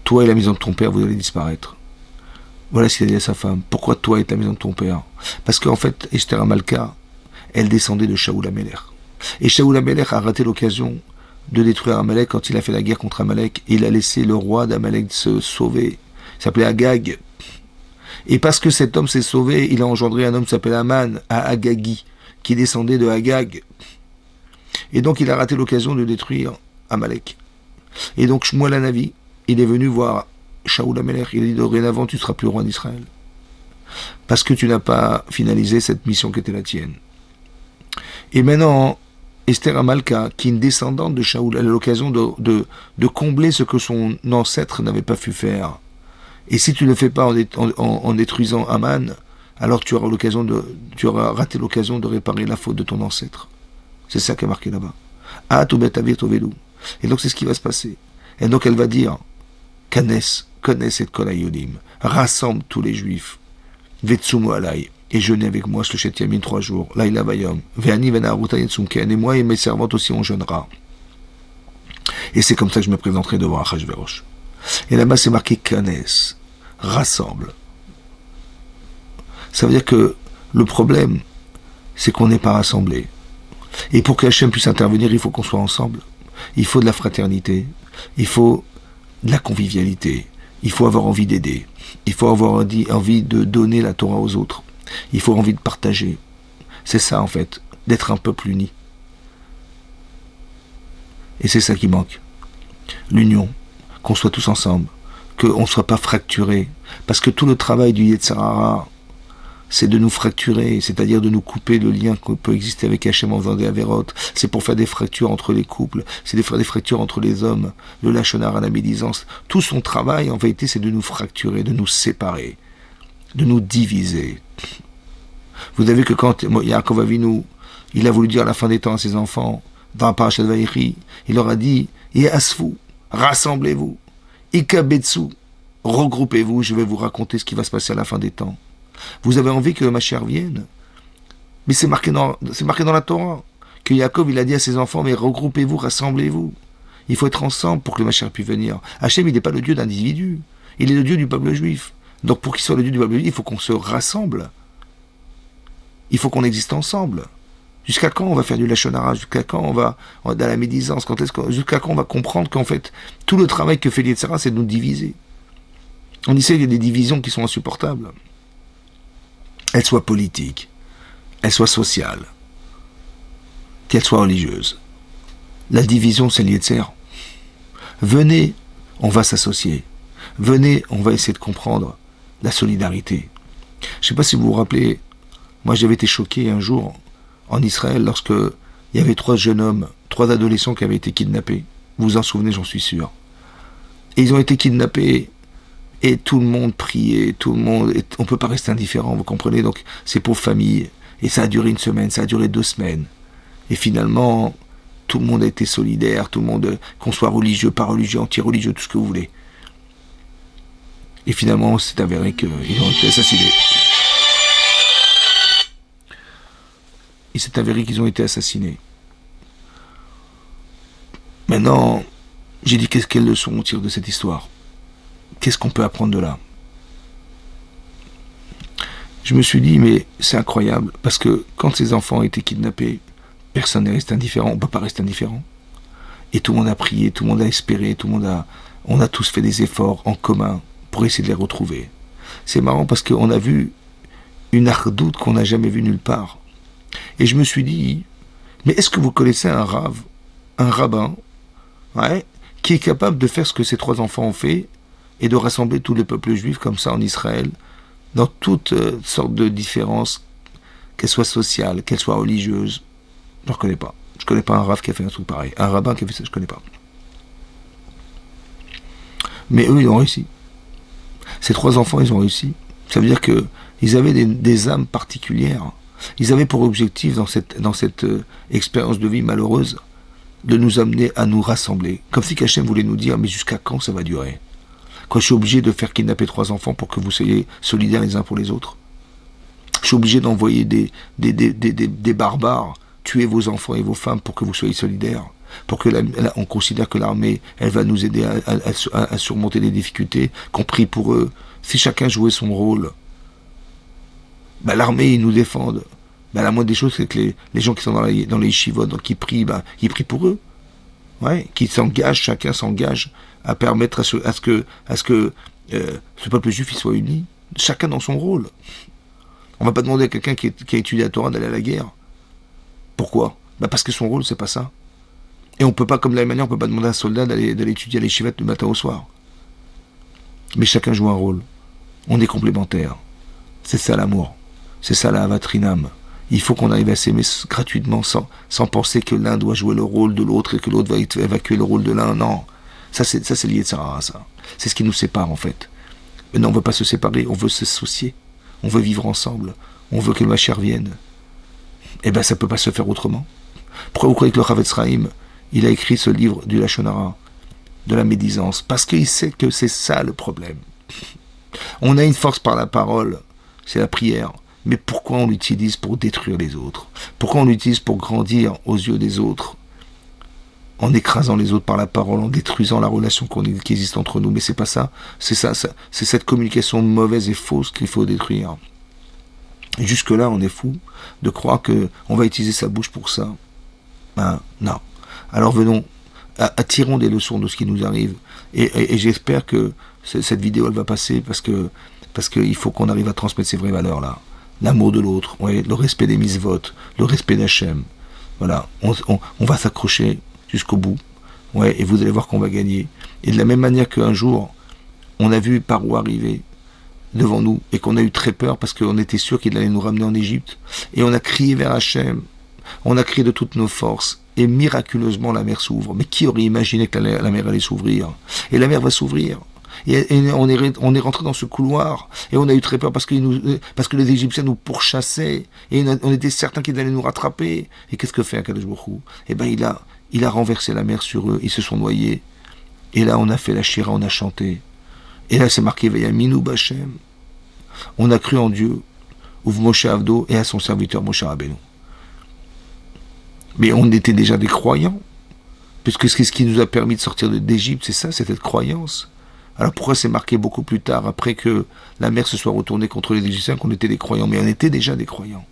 toi et la maison de ton père, vous allez disparaître. Voilà ce qu'il a dit à sa femme. Pourquoi toi et la maison de ton père? Parce qu'en fait, Esther Amalka, elle descendait de Shaoul Amelech. Et Shaoul Amelech a raté l'occasion de détruire Amalek quand il a fait la guerre contre Amalek. Et il a laissé le roi d'Amalek se sauver. Il s'appelait Agag. Et parce que cet homme s'est sauvé, il a engendré un homme qui s'appelle Aman, à Agagi, qui descendait de Agag. Et donc il a raté l'occasion de détruire Amalek. Et donc Shmuel Hanavi, il est venu voir Shaoul Amelech, il a dit, dorénavant tu ne seras plus roi d'Israël. Parce que tu n'as pas finalisé cette mission qui était la tienne. Et maintenant, Esther Amalka, qui est une descendante de Shaoul, elle a l'occasion de combler ce que son ancêtre n'avait pas pu faire. Et si tu ne le fais pas en détruisant Aman, alors tu auras raté l'occasion de réparer la faute de ton ancêtre. C'est ça qui est marqué là-bas. Ah, Toubet Avir Tovedou. Et donc c'est ce qui va se passer. Et donc elle va dire, connais cette Kolayodim, rassemble tous les juifs, Vetsumu alay, et jeûnez avec moi, Shloshet Yamin 3 jours, Laila Bayom, Ve'ani Ve'na'aruta Yetzumken, et moi et mes servantes aussi on jeûnera. Et c'est comme ça que je me présenterai devant Achashverosh. Et là-bas c'est marqué Kanes, rassemble. Ça veut dire que le problème, c'est qu'on n'est pas rassemblés. Et pour qu'Hachem puisse intervenir, il faut qu'on soit ensemble. Il faut de la fraternité, il faut de la convivialité, il faut avoir envie d'aider, il faut avoir envie de donner la Torah aux autres, il faut envie de partager. C'est ça en fait, d'être un peuple uni. Et c'est ça qui manque. L'union, qu'on soit tous ensemble, qu'on ne soit pas fracturés. Parce que tout le travail du Yetzer Hara, c'est de nous fracturer, c'est-à-dire de nous couper le lien qui peut exister avec Hachem en faisant des avérotes. C'est pour faire des fractures entre les couples, c'est de faire des fractures entre les hommes, le lachon hara, la médisance. Tout son travail, en vérité, c'est de nous fracturer, de nous séparer. de nous diviser. Vous avez vu que quand Yaakov Avinu, il a voulu dire à la fin des temps à ses enfants, dans la parashat Vaïchi, il leur a dit, Yasfu, rassemblez-vous, Ikabetsu, regroupez-vous, je vais vous raconter ce qui va se passer à la fin des temps. Vous avez envie que le Mashiach vienne, mais c'est marqué dans la Torah, que Yaakov, il a dit à ses enfants, mais regroupez-vous, rassemblez-vous. Il faut être ensemble pour que le Mashiach puisse venir. Hachem, il n'est pas le Dieu d'individus, il est le Dieu du peuple juif. Donc pour qu'il soit le Dieu du peuple juif, il faut qu'on se rassemble. Il faut qu'on existe ensemble. Jusqu'à quand on va faire du Lachon Hara? Jusqu'à quand on va dans la médisance? Jusqu'à quand on va comprendre qu'en fait, tout le travail que fait l'Yetzer Hara, c'est de nous diviser. On essaie, il y a des divisions qui sont insupportables. Elles soient politiques, elles soient sociales, qu'elles soient religieuses. La division, c'est l'Yetzer Hara. Venez, on va s'associer. Venez, on va essayer de comprendre la solidarité. Je ne sais pas si vous vous rappelez, moi j'avais été choqué un jour en Israël lorsque il y avait 3 jeunes hommes, 3 adolescents qui avaient été kidnappés. Vous vous en souvenez, j'en suis sûr. Et ils ont été kidnappés et tout le monde priait, tout le monde... On ne peut pas rester indifférent, vous comprenez? Donc ces pauvres familles, et ça a duré 1 semaine, ça a duré 2 semaines. Et finalement, tout le monde a été solidaire, tout le monde, qu'on soit religieux, pas religieux, anti-religieux, tout ce que vous voulez. Et finalement, c'est avéré qu'ils ont été assassinés. Il s'est avéré qu'ils ont été assassinés. Maintenant, j'ai dit quelle leçon on tire de cette histoire? Qu'est-ce qu'on peut apprendre de là? Je me suis dit, mais c'est incroyable, parce que quand ces enfants ont été kidnappés, personne n'est resté indifférent, on ne peut pas rester indifférent. Et tout le monde a prié, tout le monde a espéré, on a tous fait des efforts en commun pour essayer de les retrouver. C'est marrant parce qu'on a vu une ardoute qu'on n'a jamais vue nulle part. Et je me suis dit, mais est-ce que vous connaissez un rabbin, ouais, qui est capable de faire ce que ces 3 enfants ont fait et de rassembler tout le peuple juif comme ça en Israël, dans toutes sortes de différences, qu'elles soient sociales, qu'elles soient religieuses? Je ne reconnais pas. Je ne connais pas un rav qui a fait un truc pareil. Un rabbin qui a fait ça, je ne connais pas. Mais eux, ils ont réussi. Ces 3 enfants, ils ont réussi. Ça veut dire qu'ils avaient des âmes particulières. Ils avaient pour objectif, dans cette expérience de vie malheureuse, de nous amener à nous rassembler. Comme si Hachem voulait nous dire, mais jusqu'à quand ça va durer? Quand je suis obligé de faire kidnapper 3 enfants pour que vous soyez solidaires les uns pour les autres. Je suis obligé d'envoyer des barbares tuer vos enfants et vos femmes pour que vous soyez solidaires. Pour que on considère que l'armée, elle va nous aider à surmonter les difficultés, qu'on prie pour eux. Si chacun jouait son rôle, l'armée, ils nous défendent. La moindre des choses, c'est que les gens qui sont dans les yeshivot, donc qui prient pour eux. Ouais, qui s'engagent, chacun s'engage à permettre à ce que ce peuple juif il soit uni. Chacun dans son rôle. On ne va pas demander à quelqu'un qui a étudié la Torah d'aller à la guerre. Pourquoi? Parce que son rôle, c'est pas ça. Et on peut pas, comme de la même manière, on peut pas demander à un soldat d'aller étudier à l'Yeshivat du matin au soir. Mais chacun joue un rôle. On est complémentaires. C'est ça l'amour. C'est ça la Avatrinam. Il faut qu'on arrive à s'aimer gratuitement sans penser que l'un doit jouer le rôle de l'autre et que l'autre va évacuer le rôle de l'un. Non. Ça c'est lié de ça. C'est ce qui nous sépare en fait. Mais non, on ne veut pas se séparer, on veut s'associer. On veut vivre ensemble. On veut que le Mashiach vienne. Eh bien, ça ne peut pas se faire autrement. Pourquoi vous croyez que le Chavetz Chaim, il a écrit ce livre du Lachon Hara, de la médisance? Parce qu'il sait que c'est ça le problème. On a une force par la parole, c'est la prière. Mais pourquoi on l'utilise pour détruire les autres? Pourquoi on l'utilise pour grandir aux yeux des autres? En écrasant les autres par la parole, en détruisant la relation qui existe entre nous. Mais c'est pas ça. C'est cette communication mauvaise et fausse qu'il faut détruire. Et jusque-là, on est fou de croire qu'on va utiliser sa bouche pour ça. Non. Alors venons, attirons des leçons de ce qui nous arrive. Et j'espère que cette vidéo, elle va passer parce qu'il faut qu'on arrive à transmettre ces vraies valeurs-là. L'amour de l'autre, ouais, le respect des mitzvot, le respect d'Hachem. Voilà, on va s'accrocher jusqu'au bout. Ouais, et vous allez voir qu'on va gagner. Et de la même manière qu'un jour, on a vu Paro arriver devant nous et qu'on a eu très peur parce qu'on était sûr qu'il allait nous ramener en Égypte. Et on a crié vers Hachem. On a crié de toutes nos forces. Et miraculeusement, la mer s'ouvre. Mais qui aurait imaginé que la mer allait s'ouvrir? Et la mer va s'ouvrir. Et on est rentré dans ce couloir, et on a eu très peur parce que les Égyptiens nous pourchassaient, et on était certains qu'ils allaient nous rattraper. Et qu'est-ce que fait Akadosh Baruch Hu? Eh ben, il a renversé la mer sur eux, ils se sont noyés. Et là, on a fait la shira, on a chanté. Et là, c'est marqué Vayaminu Bachem. On a cru en Dieu, Uv Moshe Avdo, et à son serviteur Moshe Rabbeinu. Mais on était déjà des croyants. Puisque ce qui nous a permis de sortir d'Égypte, c'est ça, c'est cette croyance. Alors pourquoi c'est marqué beaucoup plus tard, après que la mer se soit retournée contre les Égyptiens, qu'on était des croyants? Mais on était déjà des croyants.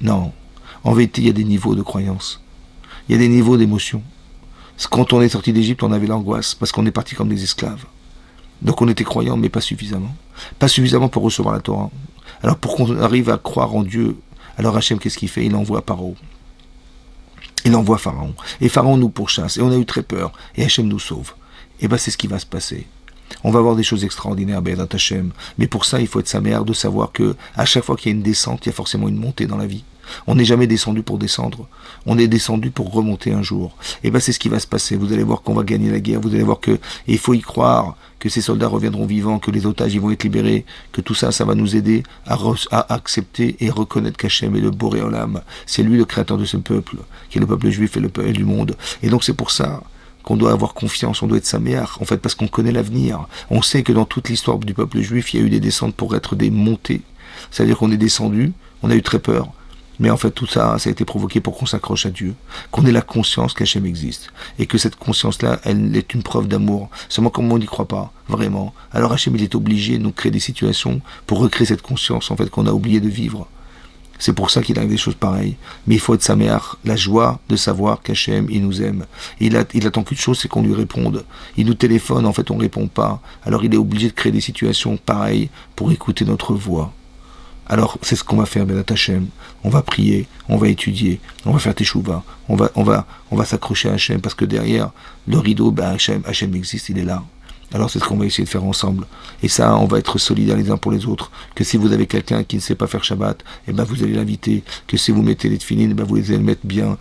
Non. En vérité, il y a des niveaux de croyance. Il y a des niveaux d'émotion. Quand on est sorti d'Égypte, on avait l'angoisse, parce qu'on est parti comme des esclaves. Donc on était croyants, mais pas suffisamment. Pas suffisamment pour recevoir la Torah. Alors pour qu'on arrive à croire en Dieu, alors Hachem, qu'est-ce qu'il fait? Il envoie Paro. Il envoie Pharaon. Et Pharaon nous pourchasse. Et on a eu très peur. Et Hachem nous sauve. Et bien c'est ce qui va se passer. On va voir des choses extraordinaires, Be'edat Hachem. Mais pour ça, il faut être sa mère de savoir que à chaque fois qu'il y a une descente, il y a forcément une montée dans la vie. On n'est jamais descendu pour descendre. On est descendu pour remonter un jour. Et bien c'est ce qui va se passer. Vous allez voir qu'on va gagner la guerre. Vous allez voir que il faut y croire, que ces soldats reviendront vivants, que les otages ils vont être libérés, que tout ça, ça va nous aider à accepter et reconnaître qu'Hachem est le Boré Olam. C'est lui le créateur de ce peuple, qui est le peuple juif et le peuple du monde. Et donc c'est pour ça qu'on doit avoir confiance, on doit être sa mère, en fait, parce qu'on connaît l'avenir. On sait que dans toute l'histoire du peuple juif, il y a eu des descentes pour être des montées. C'est-à-dire qu'on est descendu, on a eu très peur, mais en fait tout ça, ça a été provoqué pour qu'on s'accroche à Dieu, qu'on ait la conscience qu'Hachem existe, et que cette conscience-là, elle est une preuve d'amour. Seulement comme on n'y croit pas, vraiment, alors Hachem il est obligé de nous créer des situations pour recréer cette conscience, en fait, qu'on a oublié de vivre. C'est pour ça qu'il arrive des choses pareilles. Mais il faut être sa mère, la joie de savoir qu'Hachem, il nous aime. Et il attend qu'une chose, c'est qu'on lui réponde. Il nous téléphone, en fait, on ne répond pas. Alors il est obligé de créer des situations pareilles pour écouter notre voix. Alors c'est ce qu'on va faire, Be'edat Hachem. On va prier, on va étudier, on va faire teshuva, on va s'accrocher à Hachem, parce que derrière le rideau, Hachem existe, il est là. Alors c'est ce qu'on va essayer de faire ensemble. Et ça, on va être solidaires les uns pour les autres. Que si vous avez quelqu'un qui ne sait pas faire Shabbat, eh ben vous allez l'inviter. Que si vous mettez les tefilines, eh ben vous allez le mettre bien.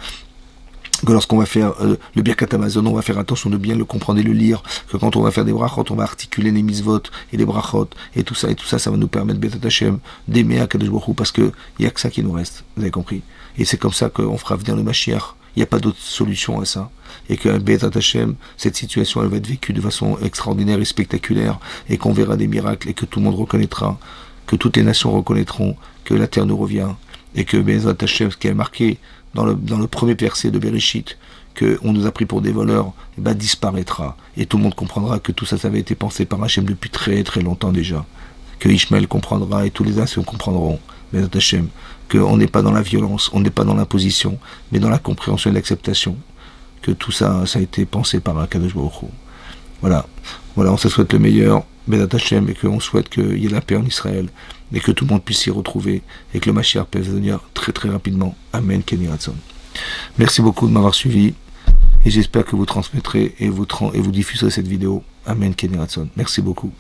Que lorsqu'on va faire le Birkat Hamazon, on va faire attention de bien le comprendre et le lire. Que quand on va faire des brachot, on va articuler les mitzvot et les brachot. Et tout ça, ça va nous permettre, Be'edat Hachem, d'aimer Akadosh Baruch Hu, parce qu'il n'y a que ça qui nous reste. Vous avez compris? Et c'est comme ça qu'on fera venir le Mashiach. Il n'y a pas d'autre solution à ça. Et que Be'edat Hachem, cette situation, elle va être vécue de façon extraordinaire et spectaculaire, et qu'on verra des miracles, et que tout le monde reconnaîtra, que toutes les nations reconnaîtront que la terre nous revient, et que Be'edat Hachem, ce qui est marqué dans le premier verset de Bereshit, qu'on nous a pris pour des voleurs, eh ben, disparaîtra. Et tout le monde comprendra que tout ça, ça avait été pensé par Hachem depuis très très longtemps déjà. Que Ishmaël comprendra, et tous les nations comprendront, Be'edat Hachem, qu'on n'est pas dans la violence, on n'est pas dans l'imposition, mais dans la compréhension et l'acceptation. Que tout ça, ça a été pensé par Akadosh Baruch Hu. Voilà, on se souhaite le meilleur, Be'edat Hachem, et qu'on souhaite qu'il y ait la paix en Israël, et que tout le monde puisse s'y retrouver, et que le Mashiach puisse venir très très rapidement. Amen, Kenny Ratson. Merci beaucoup de m'avoir suivi, et j'espère que vous transmettrez et vous diffuserez cette vidéo. Amen, Kenny Ratson. Merci beaucoup.